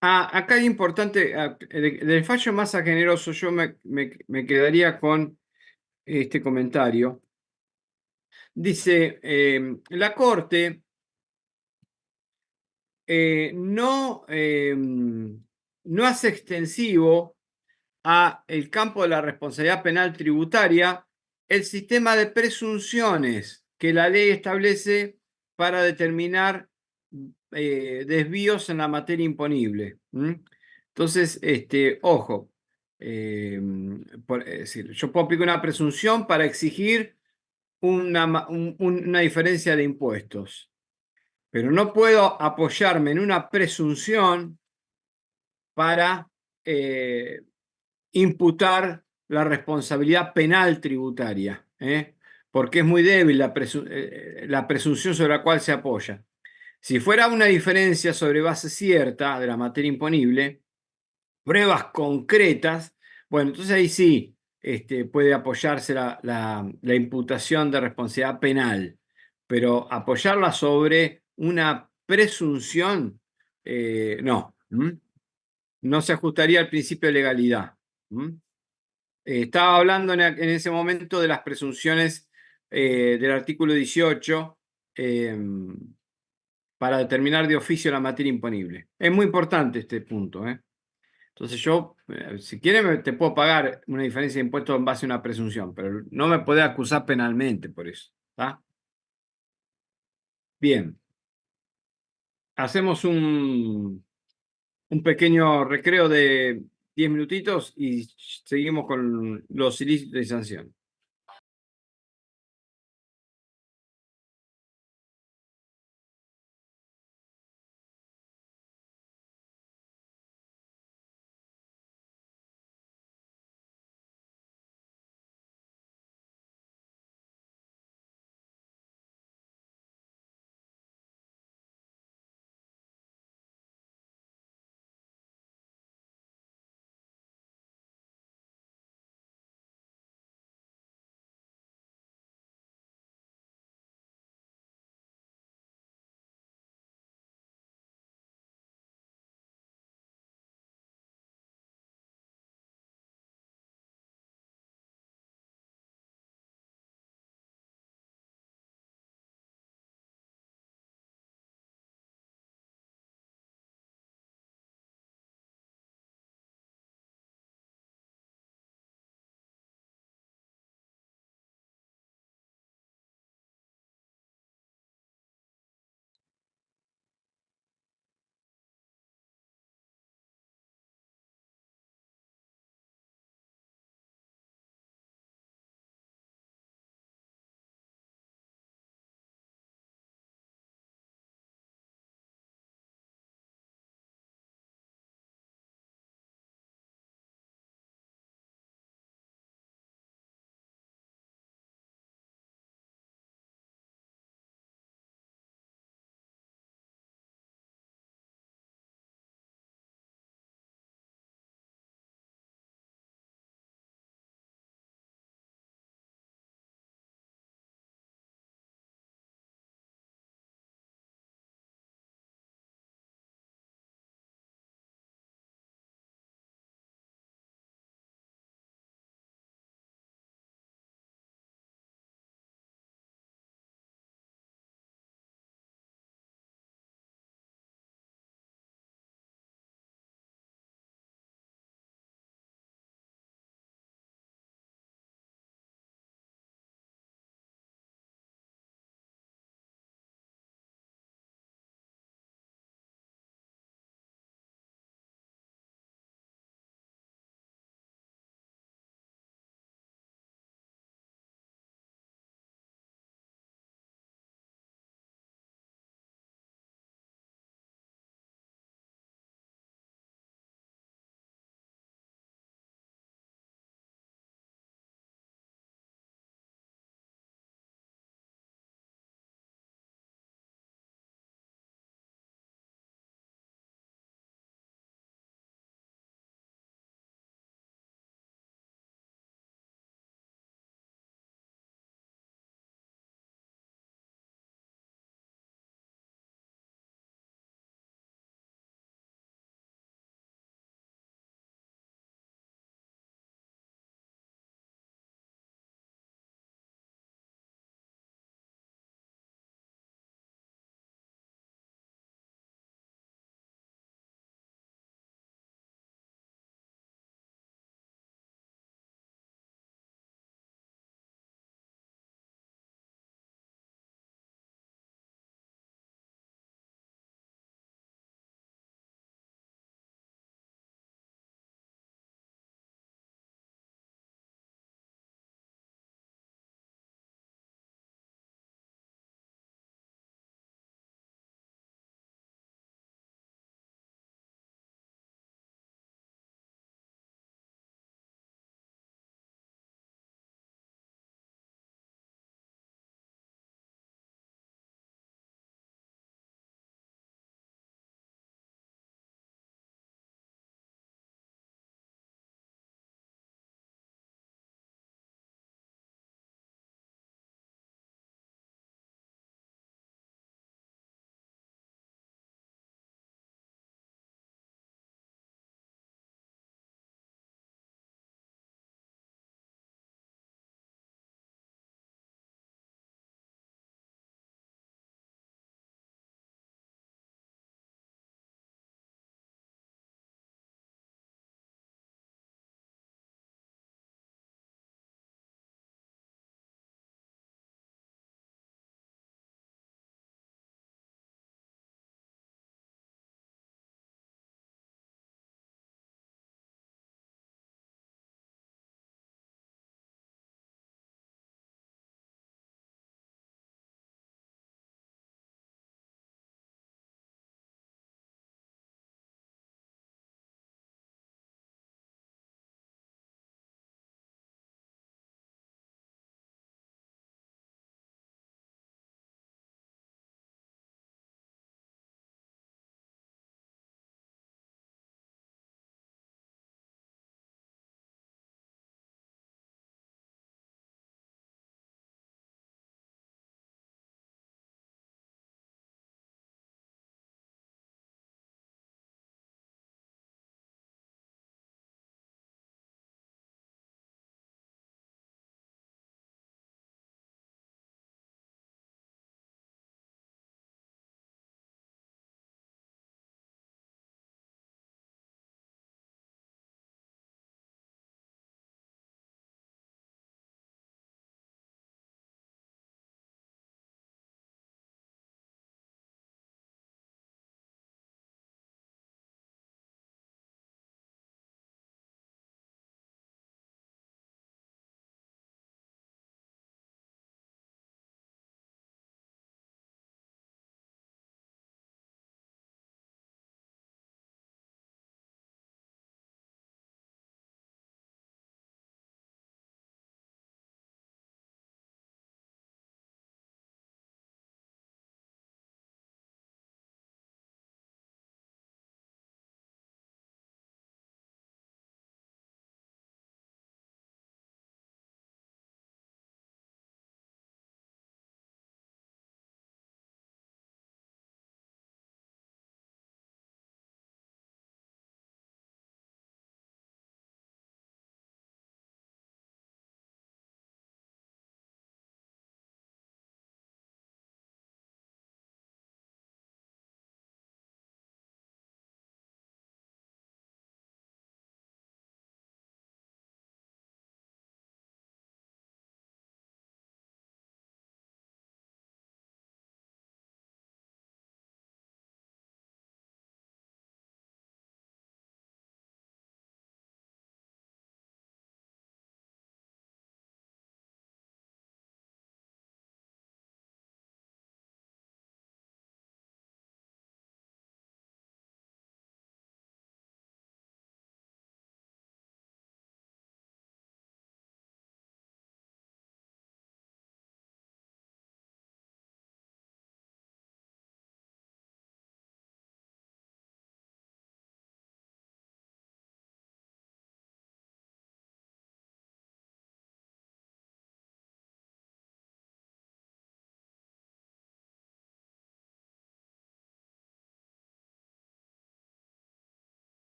Acá es importante, del fallo más generoso, yo me quedaría con este comentario. Dice, la Corte no hace extensivo a el campo de la responsabilidad penal tributaria el sistema de presunciones que la ley establece para determinar desvíos en la materia imponible. Entonces, ojo, eh, es decir, yo puedo aplicar una presunción para exigir una diferencia de impuestos, pero no puedo apoyarme en una presunción para imputar la responsabilidad penal tributaria, porque es muy débil la presunción sobre la cual se apoya. Si fuera una diferencia sobre base cierta de la materia imponible, pruebas concretas, bueno, entonces ahí sí puede apoyarse la imputación de responsabilidad penal, pero apoyarla sobre una presunción, no. No se ajustaría al principio de legalidad. Estaba hablando en ese momento de las presunciones del artículo 18 eh, para determinar de oficio la materia imponible. Es muy importante este punto. Entonces yo, si quieres, te puedo pagar una diferencia de impuestos en base a una presunción, pero no me podés acusar penalmente por eso. ¿Está? Bien, hacemos un pequeño recreo de 10 minutitos y seguimos con los ilícitos y sanciones.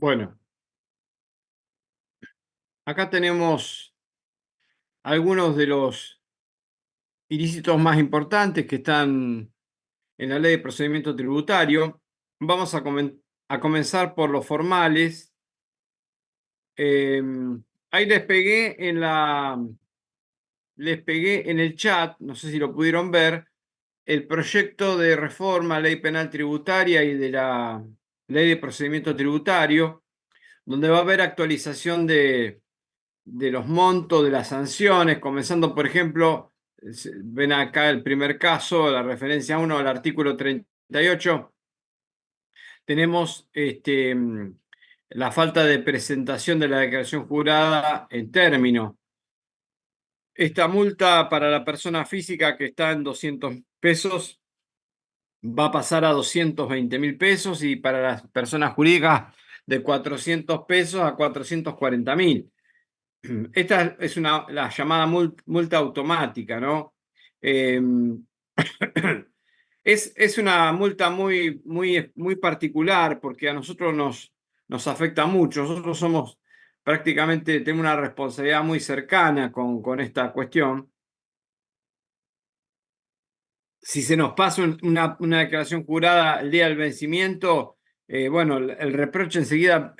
Bueno, acá tenemos algunos de los ilícitos más importantes que están en la Ley de Procedimiento Tributario. Vamos a comenzar por los formales. Ahí les pegué en el chat, no sé si lo pudieron ver, el proyecto de reforma a Ley Penal Tributaria y de la Ley de Procedimiento Tributario, donde va a haber actualización de los montos de las sanciones, comenzando, por ejemplo, ven acá el primer caso, la referencia 1 al artículo 38. Tenemos la falta de presentación de la declaración jurada en término. Esta multa para la persona física que está en 200 pesos va a pasar a 220.000 pesos y para las personas jurídicas de 400 pesos a 440.000. Esta es la llamada multa automática, ¿no? Eh, es una multa muy particular porque a nosotros nos afecta mucho. Nosotros tenemos una responsabilidad muy cercana con esta cuestión. Si se nos pasa una declaración jurada el día del vencimiento, bueno, el reproche enseguida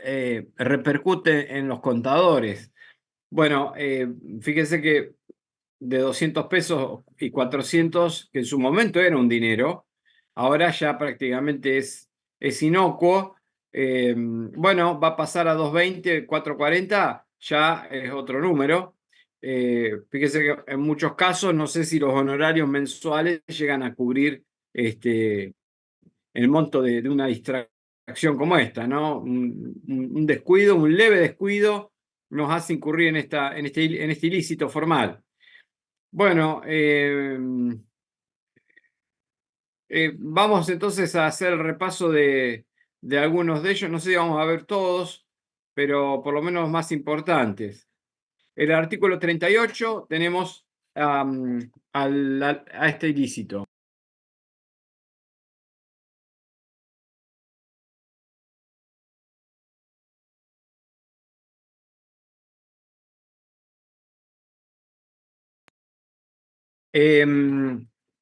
repercute en los contadores. Bueno, fíjense que de 200 pesos y 400, que en su momento era un dinero, ahora ya prácticamente es inocuo. Bueno, va a pasar a 220, 440, ya es otro número. Fíjese que en muchos casos, no sé si los honorarios mensuales llegan a cubrir el monto de una distracción como esta, ¿no? Un descuido, un leve descuido nos hace incurrir en este ilícito formal. Bueno, vamos entonces a hacer el repaso de algunos de ellos. No sé si vamos a ver todos, pero por lo menos los más importantes. El artículo 38 tenemos a este ilícito.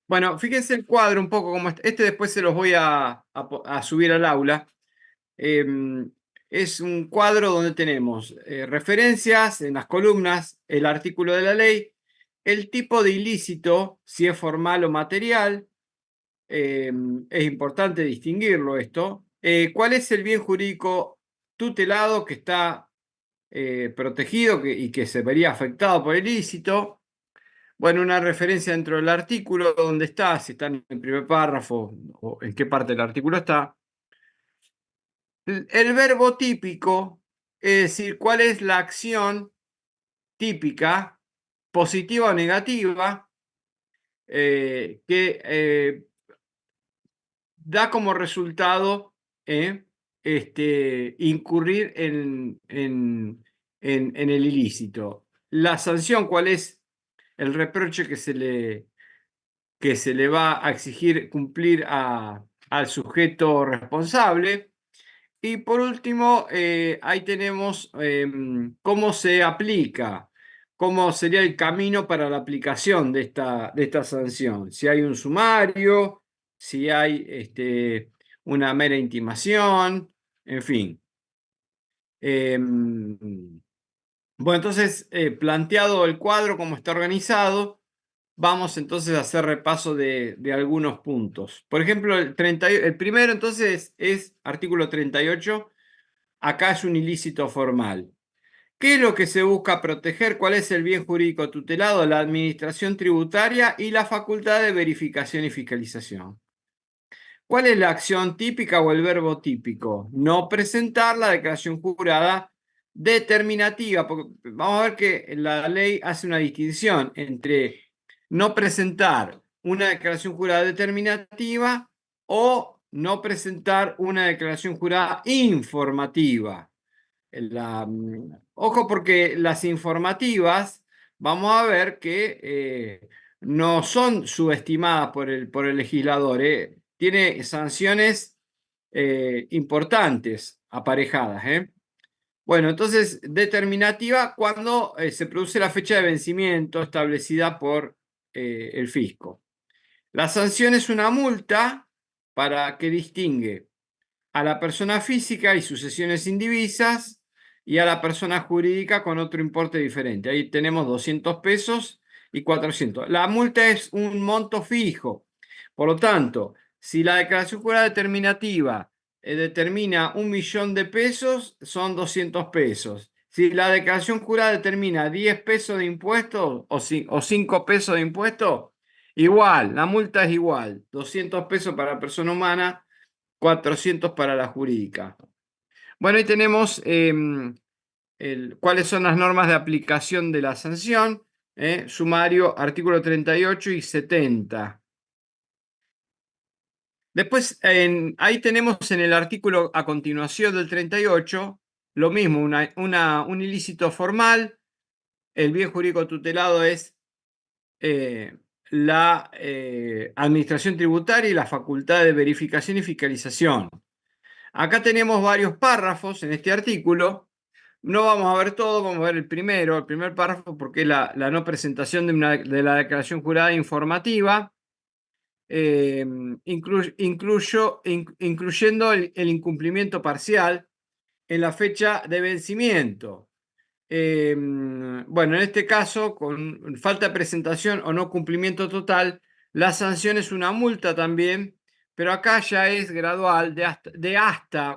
Bueno, fíjense el cuadro un poco como este después se los voy a subir al aula. Es un cuadro donde tenemos referencias en las columnas, el artículo de la ley, el tipo de ilícito, si es formal o material. Es importante distinguirlo esto. ¿Cuál es el bien jurídico tutelado que está protegido y que se vería afectado por el ilícito? Bueno, una referencia dentro del artículo, ¿dónde está? Si está en el primer párrafo o en qué parte del artículo está. El verbo típico, es decir, cuál es la acción típica, positiva o negativa, que da como resultado incurrir en el ilícito. La sanción, ¿cuál es el reproche que se le va a exigir cumplir al sujeto responsable? Y por último, ahí tenemos cómo se aplica, cómo sería el camino para la aplicación de esta sanción. Si hay un sumario, si hay una mera intimación, en fin. Bueno, entonces, planteado el cuadro, cómo está organizado, vamos entonces a hacer repaso de algunos puntos. Por ejemplo, el primero entonces es artículo 38. Acá es un ilícito formal. ¿Qué es lo que se busca proteger? ¿Cuál es el bien jurídico tutelado? La administración tributaria y la facultad de verificación y fiscalización. ¿Cuál es la acción típica o el verbo típico? No presentar la declaración jurada determinativa, porque vamos a ver que la ley hace una distinción entre no presentar una declaración jurada determinativa o no presentar una declaración jurada informativa. Ojo porque las informativas, vamos a ver que no son subestimadas por el legislador. Tiene sanciones importantes. aparejadas, ¿eh? Bueno, entonces, determinativa cuando se produce la fecha de vencimiento establecida por el fisco. La sanción es una multa para que distingue a la persona física y sucesiones indivisas y a la persona jurídica con otro importe diferente. Ahí tenemos 200 pesos y 400. La multa es un monto fijo. Por lo tanto, si la declaración jurada determinativa determina 1.000.000 de pesos, son 200 pesos. Si la declaración jurada determina 10 pesos de impuestos o 5 pesos de impuestos, igual, la multa es igual. 200 pesos para la persona humana, 400 para la jurídica. Bueno, ahí tenemos cuáles son las normas de aplicación de la sanción. Sumario, artículo 38 y 70. Después, ahí tenemos en el artículo a continuación del 38, lo mismo, un ilícito formal. El bien jurídico tutelado es la administración tributaria y la facultad de verificación y fiscalización. Acá tenemos varios párrafos en este artículo. No vamos a ver todo, vamos a ver el primer párrafo, porque es la no presentación de la declaración jurada informativa, incluyendo el incumplimiento parcial en la fecha de vencimiento. Bueno, en este caso, con falta de presentación o no cumplimiento total, la sanción es una multa también, pero acá ya es gradual,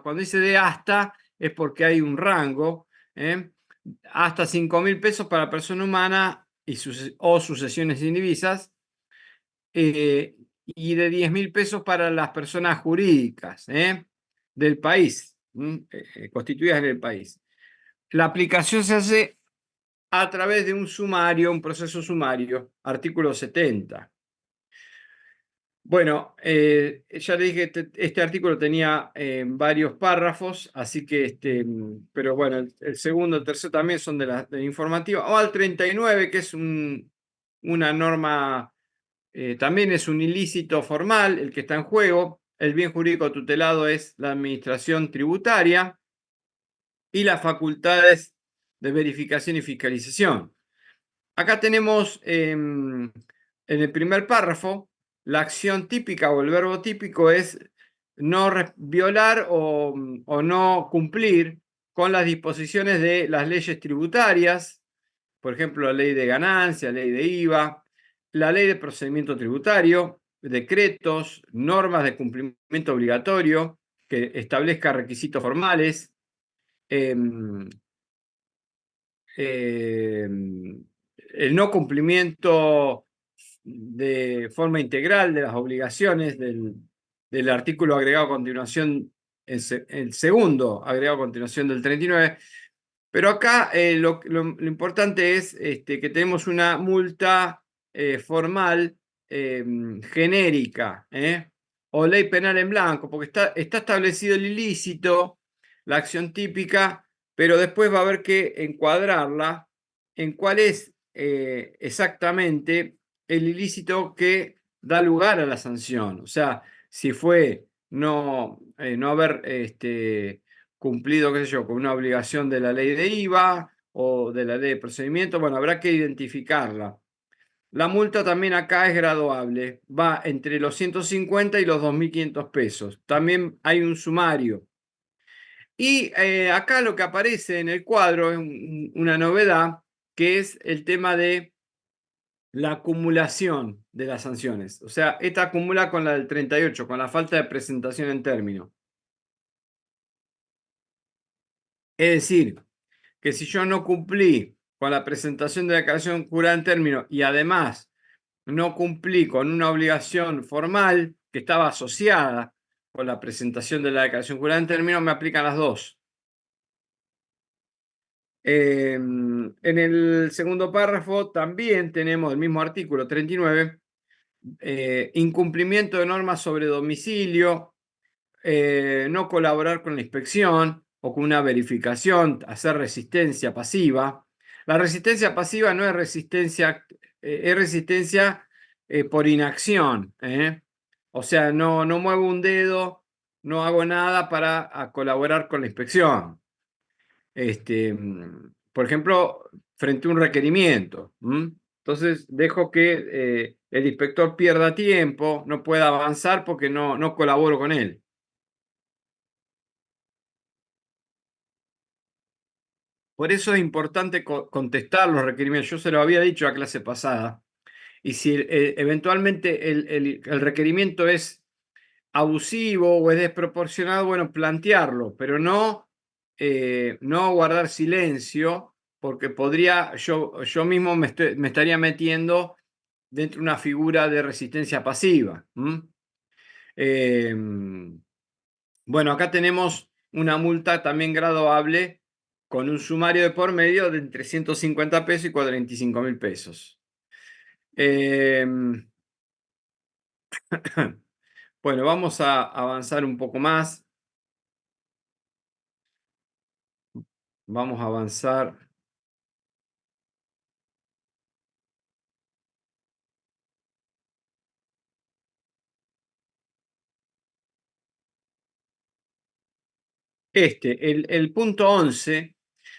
cuando dice de hasta, es porque hay un rango, ¿eh? Hasta 5.000 pesos para persona humana o sucesiones indivisas, y de 10.000 pesos para las personas jurídicas, del país, constituidas en el país. La aplicación se hace a través de un sumario, un proceso sumario, artículo 70. Bueno, ya le dije que este artículo tenía varios párrafos, así que, pero bueno, el segundo, el tercero también son de la informativa. O al 39, que es una norma, también es un ilícito formal, el que está en juego. El bien jurídico tutelado es la administración tributaria y las facultades de verificación y fiscalización. Acá tenemos en el primer párrafo, la acción típica o el verbo típico es no violar o no cumplir con las disposiciones de las leyes tributarias, por ejemplo, la ley de ganancia, ley de IVA, la ley de procedimiento tributario, decretos, normas de cumplimiento obligatorio que establezca requisitos formales, el no cumplimiento de forma integral de las obligaciones del artículo agregado a continuación, el segundo agregado a continuación del 39. Pero acá lo importante es que tenemos una multa formal genérica, o ley penal en blanco, porque está establecido el ilícito, la acción típica, pero después va a haber que encuadrarla en cuál es exactamente el ilícito que da lugar a la sanción. O sea, si fue no haber cumplido, qué sé yo, con una obligación de la ley de IVA o de la ley de procedimiento, bueno, habrá que identificarla. La multa también acá es graduable, va entre los 150 y los 2.500 pesos. También hay un sumario. Y acá lo que aparece en el cuadro es una novedad, que es el tema de la acumulación de las sanciones. O sea, esta acumula con la del 38, con la falta de presentación en término. Es decir, que si yo no cumplí con la presentación de la declaración jurada en término y además no cumplí con una obligación formal que estaba asociada con la presentación de la declaración jurada en término, me aplican las dos. En el segundo párrafo también tenemos el mismo artículo 39, incumplimiento de normas sobre domicilio, no colaborar con la inspección o con una verificación, hacer resistencia pasiva. La resistencia pasiva no es resistencia por inacción. O sea, no muevo un dedo no hago nada para colaborar con la inspección. Por ejemplo, frente a un requerimiento. Entonces, dejo que el inspector pierda tiempo, no pueda avanzar porque no colaboro con él. Por eso es importante contestar los requerimientos. Yo se lo había dicho a la clase pasada. Y si eventualmente el requerimiento es abusivo o es desproporcionado, bueno, plantearlo, pero no guardar silencio, porque yo mismo me estaría metiendo dentro de una figura de resistencia pasiva. Eh, bueno, acá tenemos una multa también graduable con un sumario de por medio de entre 150 pesos y 45.000 pesos. Eh, bueno, vamos a avanzar un poco más. Vamos a avanzar. El punto 11.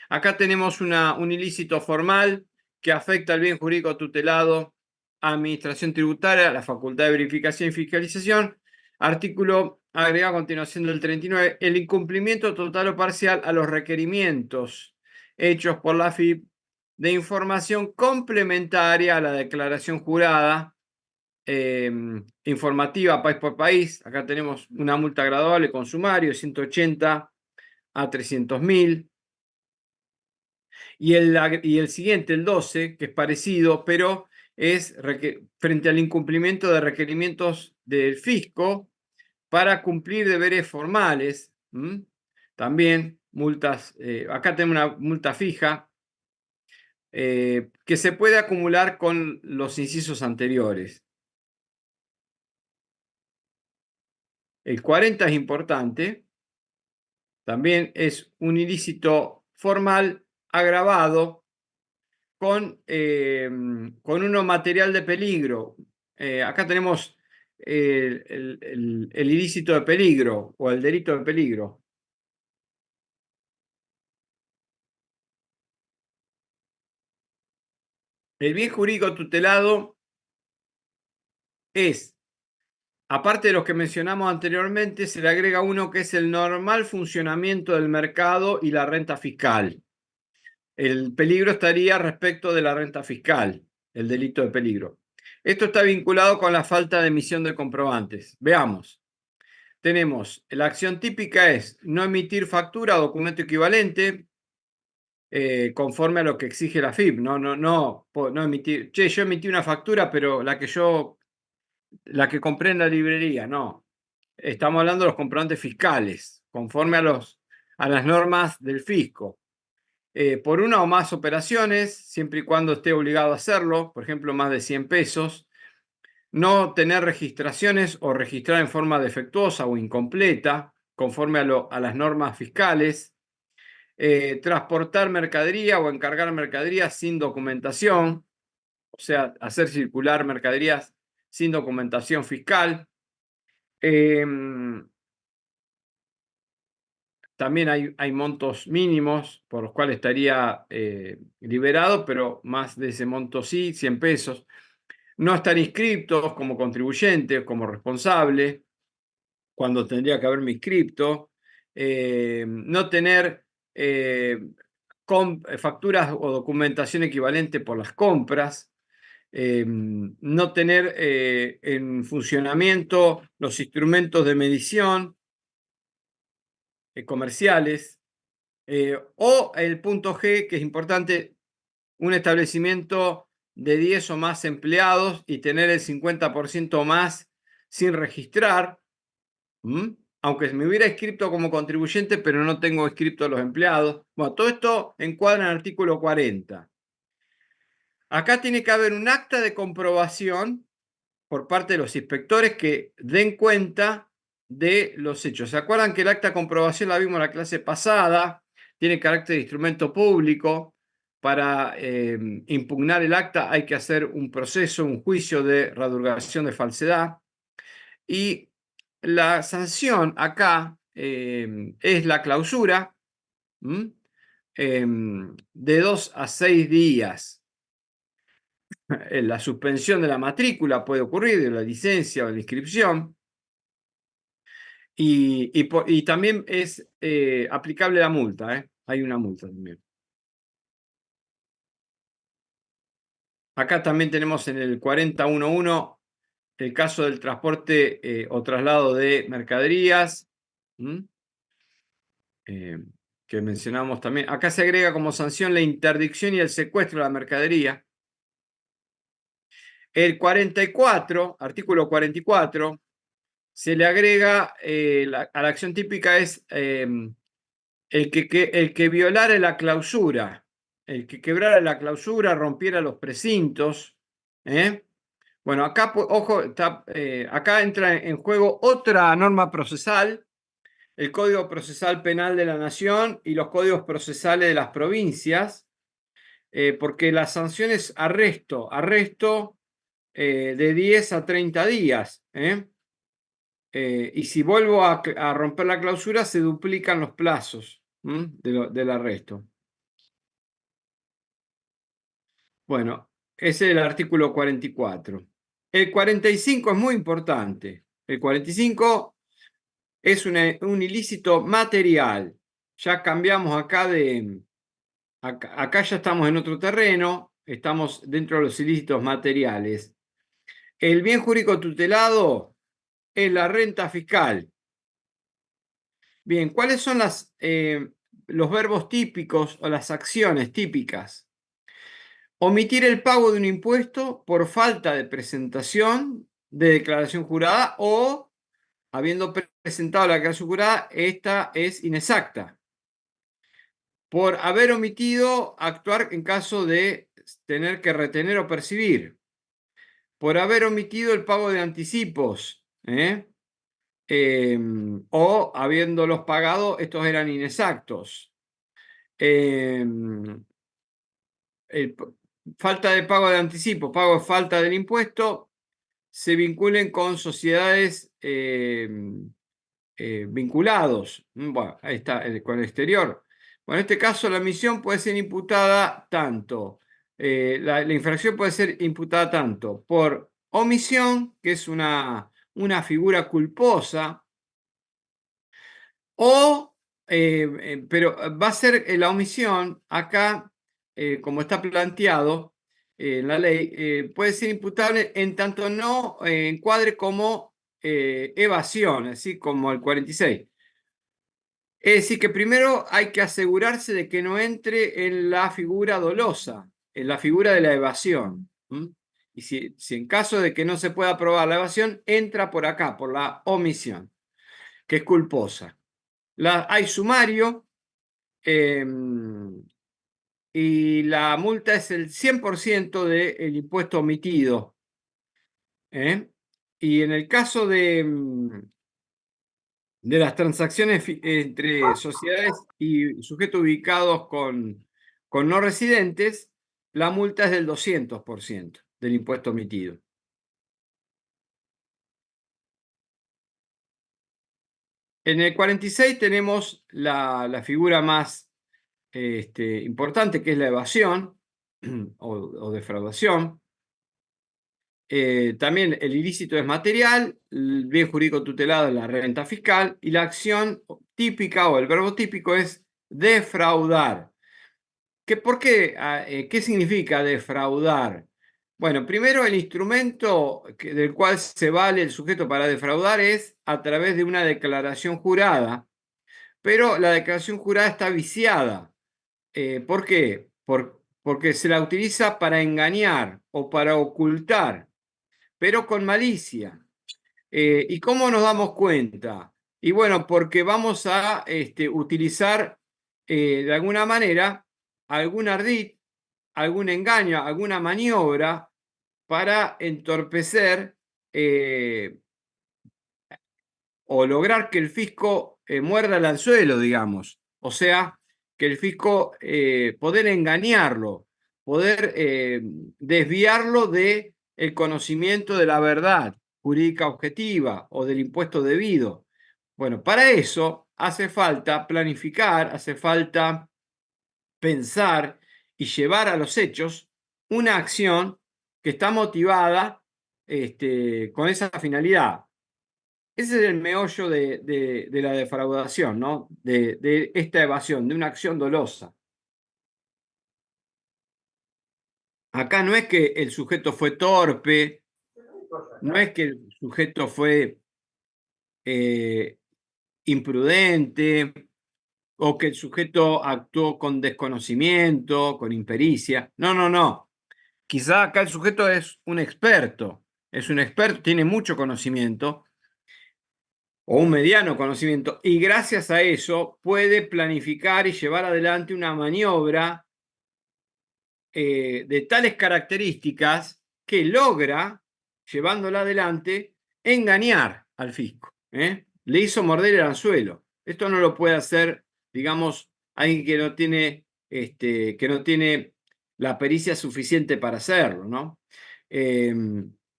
Acá tenemos un ilícito formal que afecta al bien jurídico tutelado, administración tributaria, la facultad de verificación y fiscalización. Artículo agregado a continuación del 39. El incumplimiento total o parcial a los requerimientos hechos por la AFIP de información complementaria a la declaración jurada informativa país por país. Acá tenemos una multa graduable con sumario de 180 a 300.000. Y el siguiente, el 12, que es parecido, pero es frente al incumplimiento de requerimientos del fisco para cumplir deberes formales. También multas, acá tenemos una multa fija que se puede acumular con los incisos anteriores. El 40 es importante, también es un ilícito formal agravado con uno material de peligro. Acá tenemos el ilícito de peligro o el delito de peligro. El bien jurídico tutelado es, aparte de los que mencionamos anteriormente, se le agrega uno que es el normal funcionamiento del mercado y la renta fiscal. El peligro estaría respecto de la renta fiscal, el delito de peligro. Esto está vinculado con la falta de emisión de comprobantes. Veamos. Tenemos, la acción típica es no emitir factura o documento equivalente conforme a lo que exige la FIP. No emitir, che, yo emití una factura, pero la que compré en la librería, no. Estamos hablando de los comprobantes fiscales, conforme a las normas del fisco. Por una o más operaciones, siempre y cuando esté obligado a hacerlo, por ejemplo, más de 100 pesos, no tener registraciones o registrar en forma defectuosa o incompleta, conforme a las normas fiscales, transportar mercadería o encargar mercadería sin documentación, o sea, hacer circular mercaderías sin documentación fiscal. También hay montos mínimos por los cuales estaría liberado, pero más de ese monto sí, 100 pesos. No estar inscriptos como contribuyente o como responsable, cuando tendría que haberme inscripto. No tener facturas o documentación equivalente por las compras. No tener en funcionamiento los instrumentos de medición comerciales. O el punto G, que es importante, un establecimiento de 10 o más empleados y tener el 50% más sin registrar, aunque me hubiera inscrito como contribuyente, pero no tengo inscrito a los empleados. Bueno, todo esto encuadra en el artículo 40. Acá tiene que haber un acta de comprobación por parte de los inspectores que den cuenta de los hechos. ¿Se acuerdan que el acta de comprobación la vimos en la clase pasada? Tiene carácter de instrumento público. Para impugnar el acta hay que hacer un proceso, un juicio de readugación de falsedad. Y la sanción acá es la clausura de 2 a 6 días. La suspensión de la matrícula puede ocurrir, de la licencia o de la inscripción. Y también es aplicable la multa, ¿eh? Hay una multa también. Acá también tenemos en el 40.1.1 el caso del transporte o traslado de mercaderías, que mencionamos también. Acá se agrega como sanción la interdicción y el secuestro de la mercadería. El 44, artículo 44, se le agrega a la acción típica es el que violara la clausura, el que quebrara la clausura, rompiera los precintos. Bueno, acá, ojo, acá entra en juego otra norma procesal, el Código Procesal Penal de la Nación y los códigos procesales de las provincias, porque la sanción es arresto de 10 a 30 días. Y si vuelvo a romper la clausura, se duplican los plazos del arresto. Bueno, ese es el artículo 44. El 45 es muy importante. El 45 es un ilícito material. Ya cambiamos acá de... Acá ya estamos en otro terreno, estamos dentro de los ilícitos materiales. El bien jurídico tutelado es la renta fiscal. Bien, ¿cuáles son los verbos típicos o las acciones típicas? Omitir el pago de un impuesto por falta de presentación de declaración jurada o, habiendo presentado la declaración jurada, esta es inexacta. Por haber omitido actuar en caso de tener que retener o percibir. Por haber omitido el pago de anticipos. O habiéndolos pagado, estos eran inexactos. Falta de pago de anticipo, pago de falta del impuesto, se vinculen con sociedades vinculados. Bueno, ahí está, con el exterior. Bueno, en este caso la emisión puede ser imputada tanto, la infracción puede ser imputada tanto por omisión, que es una figura culposa, pero va a ser la omisión acá, como está planteado en la ley, puede ser imputable en tanto no encuadre como evasión, así como el 46. Es decir, que primero hay que asegurarse de que no entre en la figura dolosa, en la figura de la evasión. Y si en caso de que no se pueda probar la evasión, entra por acá, por la omisión, que es culposa. Hay sumario y la multa es el 100% del impuesto omitido. Y en el caso de las transacciones entre sociedades y sujetos ubicados con no residentes, la multa es del 200% del impuesto omitido. En el 46 tenemos la figura más importante, que es la evasión o defraudación. También el ilícito es material, el bien jurídico tutelado es la renta fiscal y la acción típica o el verbo típico es defraudar. ¿Por qué? ¿Qué significa defraudar? Bueno, primero el instrumento del cual se vale el sujeto para defraudar es a través de una declaración jurada, pero la declaración jurada está viciada. ¿Por qué? Porque se la utiliza para engañar o para ocultar, pero con malicia. ¿Y cómo nos damos cuenta? Y bueno, porque vamos a utilizar de alguna manera algún ardid, algún engaño, alguna maniobra para entorpecer o lograr que el fisco muerda el anzuelo, digamos. O sea, que el fisco poder engañarlo, poder desviarlo de el conocimiento de la verdad, jurídica objetiva o del impuesto debido. Bueno, para eso hace falta planificar, hace falta pensar y llevar a los hechos una acción que está motivada con esa finalidad. Ese es el meollo de la defraudación, ¿no? De esta evasión, de una acción dolosa. Acá no es que el sujeto fue torpe, no es que el sujeto fue imprudente o que el sujeto actuó con desconocimiento, con impericia. No, no, no. Quizá acá el sujeto es un experto, tiene mucho conocimiento o un mediano conocimiento y gracias a eso puede planificar y llevar adelante una maniobra de tales características que logra, llevándola adelante, engañar al fisco. Le hizo morder el anzuelo. Esto no lo puede hacer, digamos, alguien que no tiene la pericia suficiente para hacerlo, ¿no?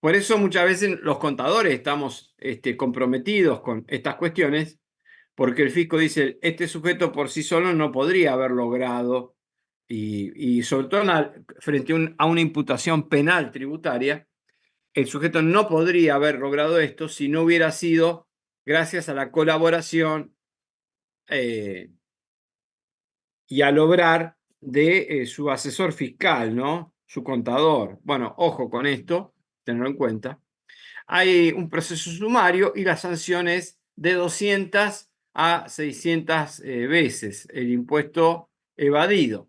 Por eso muchas veces los contadores estamos comprometidos con estas cuestiones, porque el fisco dice, este sujeto por sí solo no podría haber logrado y sobre todo frente a una imputación penal tributaria, el sujeto no podría haber logrado esto si no hubiera sido gracias a la colaboración eh, y al obrar de su asesor fiscal, ¿no? Su contador. Bueno, ojo con esto, tenerlo en cuenta. Hay un proceso sumario y la sanción es de 200 a 600 veces el impuesto evadido.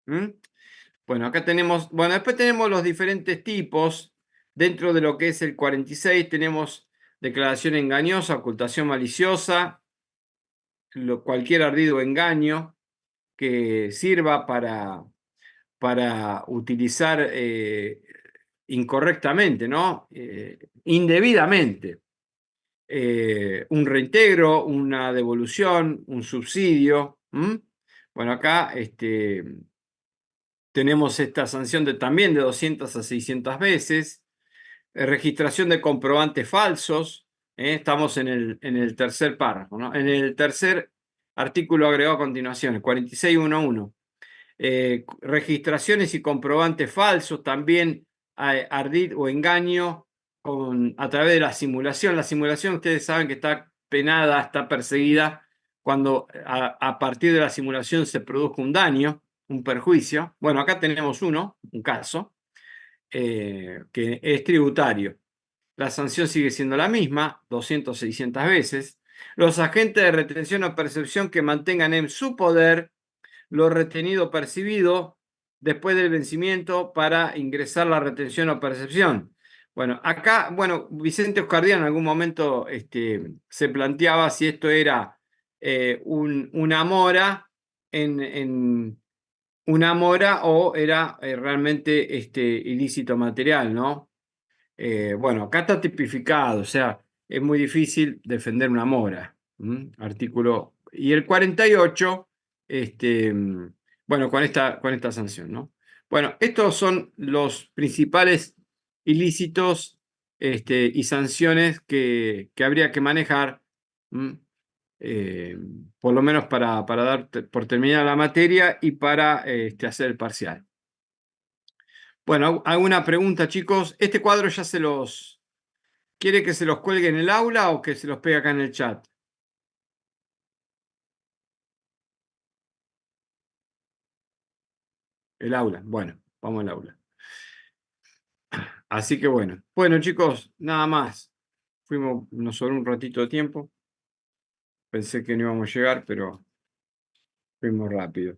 ¿Mm? Bueno, acá tenemos, bueno, después tenemos los diferentes tipos. Dentro de lo que es el 46 tenemos declaración engañosa, ocultación maliciosa, cualquier ardido engaño que sirva para utilizar incorrectamente, ¿no? Indebidamente. Un reintegro, una devolución, un subsidio. Bueno, acá tenemos esta sanción también de 200 a 600 veces. Registración de comprobantes falsos. Estamos en el tercer párrafo, ¿no? En el tercer artículo agregado a continuación, el 46.1.1. Registraciones y comprobantes falsos, también ardid o engaño a través de la simulación. La simulación, ustedes saben que está penada, está perseguida cuando a partir de la simulación se produzca un daño, un perjuicio. Bueno, acá tenemos un caso, que es tributario. La sanción sigue siendo la misma, 200, 600 veces. Los agentes de retención o percepción que mantengan en su poder lo retenido o percibido después del vencimiento para ingresar la retención o percepción. Bueno, acá, bueno, Vicente Oscardián en algún momento se planteaba si esto era una mora una mora o era realmente ilícito material, ¿no? Bueno, acá está tipificado, o sea, es muy difícil defender una mora. Artículo. Y el 48, bueno, con esta sanción, ¿no? Bueno, estos son los principales ilícitos y sanciones que habría que manejar, ¿m? Eh, por lo menos para dar por terminada la materia y para hacer el parcial. Bueno, ¿alguna pregunta, chicos? Este cuadro ya ¿Quiere que se los cuelgue en el aula o que se los pegue acá en el chat? El aula. Bueno, vamos al aula. Así que bueno. Bueno, chicos, nada más. Nos sobró un ratito de tiempo. Pensé que no íbamos a llegar, pero fuimos rápido.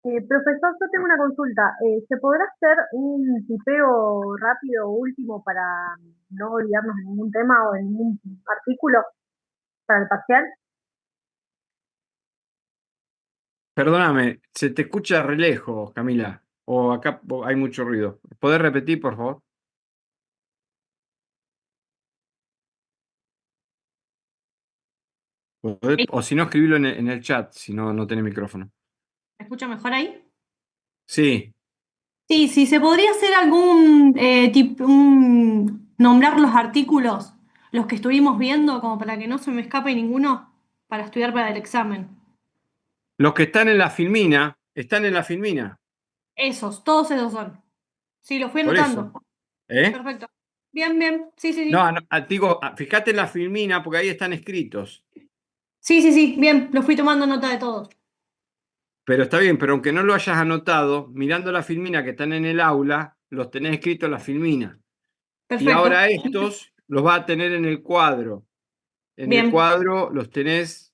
Profesor, yo tengo una consulta. ¿Se podrá hacer un tipeo rápido último para no olvidarnos de ningún tema o de ningún artículo para el parcial? Perdóname, se te escucha re lejos, Camila. O acá hay mucho ruido. ¿Podés repetir, por favor? ¿Me O si no, escribilo en el chat, si no, no tenés micrófono. escucha mejor ahí? Sí. Sí, sí, se podría hacer algún nombrar los artículos, los que estuvimos viendo, como para que no se me escape ninguno, para estudiar para el examen. Los que están en la filmina, están en la filmina. Todos esos son. Sí, los fui Por anotando. eso. ¿Eh? Perfecto. Bien, bien. Sí, sí, sí. No, no, digo, fíjate en la filmina porque ahí están escritos. Sí, sí, sí. Bien, los fui tomando nota de todos. Pero está bien, pero aunque no lo hayas anotado, mirando la filmina que están en el aula, los tenés escritos en la filmina. Y Perfecto. ahora estos los vas a tener en el cuadro. En el Bien, cuadro los tenés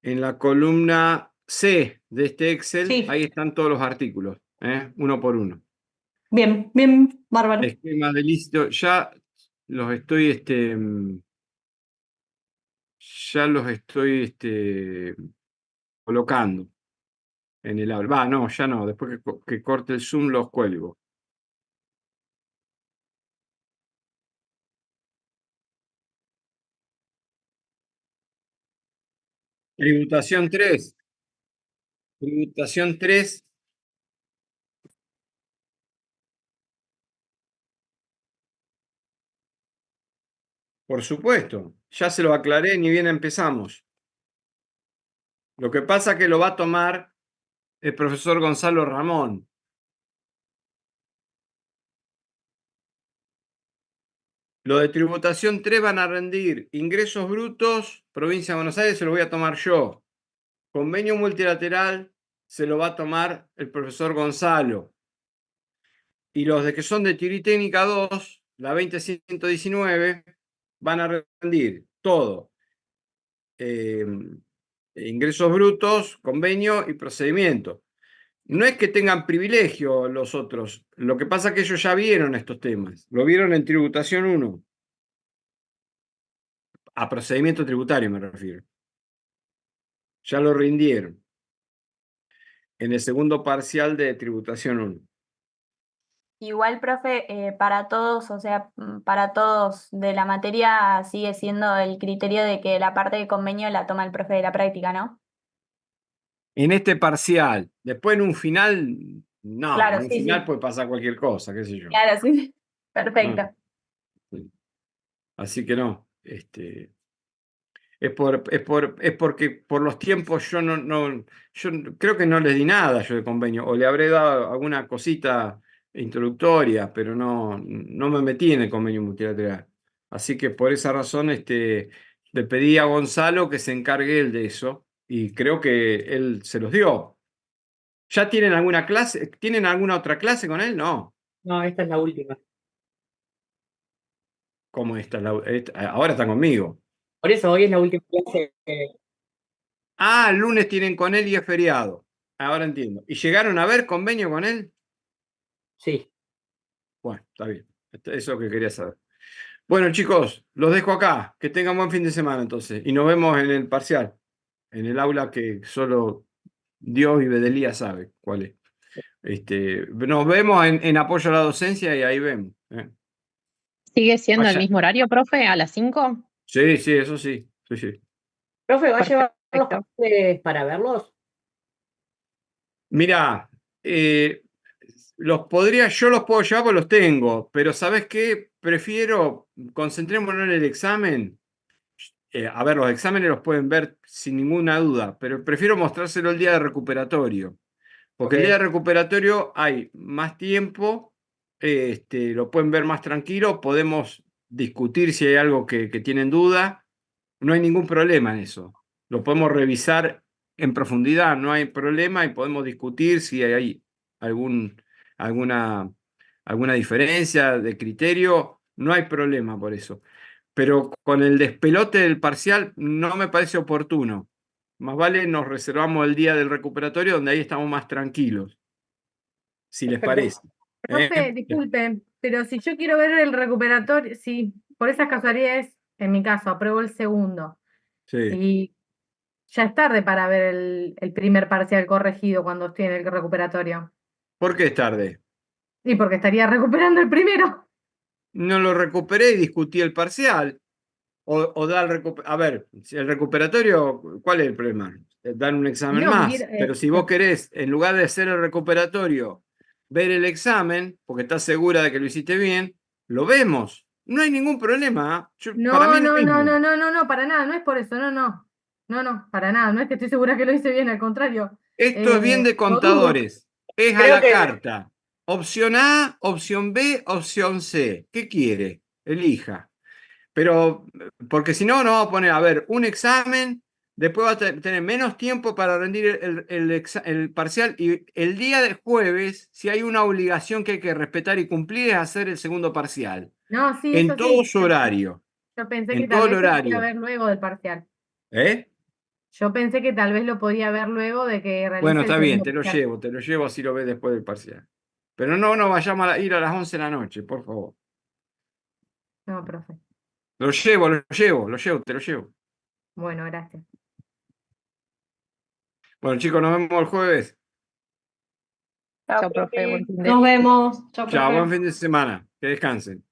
en la columna C de este Excel. sí. Ahí están todos los artículos, uno por uno. Bien, bien, bárbaro. Esquema de listo. Los estoy, ya los estoy colocando en el aula. Va, no, ya no. Después que corte el Zoom los cuelgo. Tributación 3. Tributación 3. Por supuesto. Ya se lo aclaré, ni bien empezamos. Lo que pasa es que lo va a tomar el profesor Gonzalo Ramón. Lo de tributación 3 van a rendir ingresos brutos, provincia de Buenos Aires se lo voy a tomar yo. Convenio multilateral se lo va a tomar el profesor Gonzalo. Y los de que son de teoría técnica 2, la 20119, van a rendir todo. Ingresos brutos, convenio y procedimiento. No es que tengan privilegio los otros, lo que pasa es que ellos ya vieron estos temas, lo vieron en tributación 1, a procedimiento tributario me refiero. Ya lo rindieron en el segundo parcial de tributación 1. Igual, profe, para todos, o sea, para todos de la materia sigue siendo el criterio de que la parte de convenio la toma el profe de la práctica, ¿no? En este parcial, después en un final, no, Claro, en un sí, final sí. puede pasar cualquier cosa, qué sé yo. Claro, sí. No, Perfecto. sí. Así que no, es porque por los tiempos yo creo que no les di nada yo de convenio, o le habré dado alguna cosita introductoria, pero no me metí en el convenio multilateral. Así que por esa razón le pedí a Gonzalo que se encargue él de eso, y creo que él se los dio. ¿Ya tienen alguna clase? ¿Tienen alguna otra clase con él? No. No, esta es la última. ¿Cómo ahora están conmigo? Por eso hoy es la última clase. Ah, el lunes tienen con él y es feriado. Ahora entiendo. ¿Y llegaron a ver convenio con él? Sí. Bueno, está bien. Eso es lo que quería saber. Bueno, chicos, los dejo acá. Que tengan buen fin de semana entonces. Y nos vemos en el parcial. En el aula que solo Dios y Bedelía sabe cuál es. Nos vemos en apoyo a la docencia y ahí vemos. ¿Sigue siendo el Vaya. mismo horario, profe, a las 5? Sí, sí, eso sí. Sí, sí. Profe, ¿va a llevar los Perfecto. papeles para verlos? Mirá, yo los puedo llevar porque los tengo, pero ¿sabes qué? Prefiero, concentrémonos en el examen. A ver, los exámenes los pueden ver sin ninguna duda, pero prefiero mostrárselo el día de recuperatorio, porque el día de Ok. recuperatorio hay más tiempo, lo pueden ver más tranquilo, podemos discutir si hay algo que tienen duda, no hay ningún problema en eso. Lo podemos revisar en profundidad, no hay problema y podemos discutir si hay algún, alguna, alguna diferencia de criterio, no hay problema por eso. Pero con el despelote del parcial no me parece oportuno. Más vale nos reservamos el día del recuperatorio donde ahí estamos más tranquilos, si les Perfecto. parece. Profe, disculpe, pero si yo quiero ver el recuperatorio, si por esas casualidades, en mi caso, apruebo el segundo Sí. y ya es tarde para ver el primer parcial corregido cuando estoy en el recuperatorio. ¿Por qué es tarde? Y porque estaría recuperando el primero. No lo recuperé y discutí el parcial. O da a ver, si el recuperatorio, ¿cuál es el problema? Dan un examen No, más, pero si vos querés, en lugar de hacer el recuperatorio, ver el examen, porque estás segura de que lo hiciste bien, lo vemos. No hay ningún problema. ¿Ah? Para mí No, es lo mismo. no, para nada, no es por eso, no, para nada, no es que estoy segura que lo hice bien, al contrario. Esto es bien de Lo dudo. contadores. Es a Creo la que- carta. Opción A, opción B, opción C. ¿Qué quiere? Elija. Pero, porque si no, no va a poner, a ver, un examen, después va a tener menos tiempo para rendir el parcial y el día de jueves, si hay una obligación que hay que respetar y cumplir, es hacer el segundo parcial. No, sí, En eso todo sí. su horario. Yo pensé En que todo tal el vez se podía horario. ver luego del parcial. ¿Eh? Yo pensé que tal vez lo podía ver luego de que realice Bueno, el está bien, segundo parcial. te lo llevo así lo ves después del parcial. Pero no vayamos a ir a las 11 de la noche, por favor. No, profe. Lo llevo, te lo llevo. Bueno, gracias. Bueno, chicos, nos vemos el jueves. Chao, Chao, profe, buen fin de- Nos vemos. Chao, Chao, profe. buen fin de semana. Que descansen.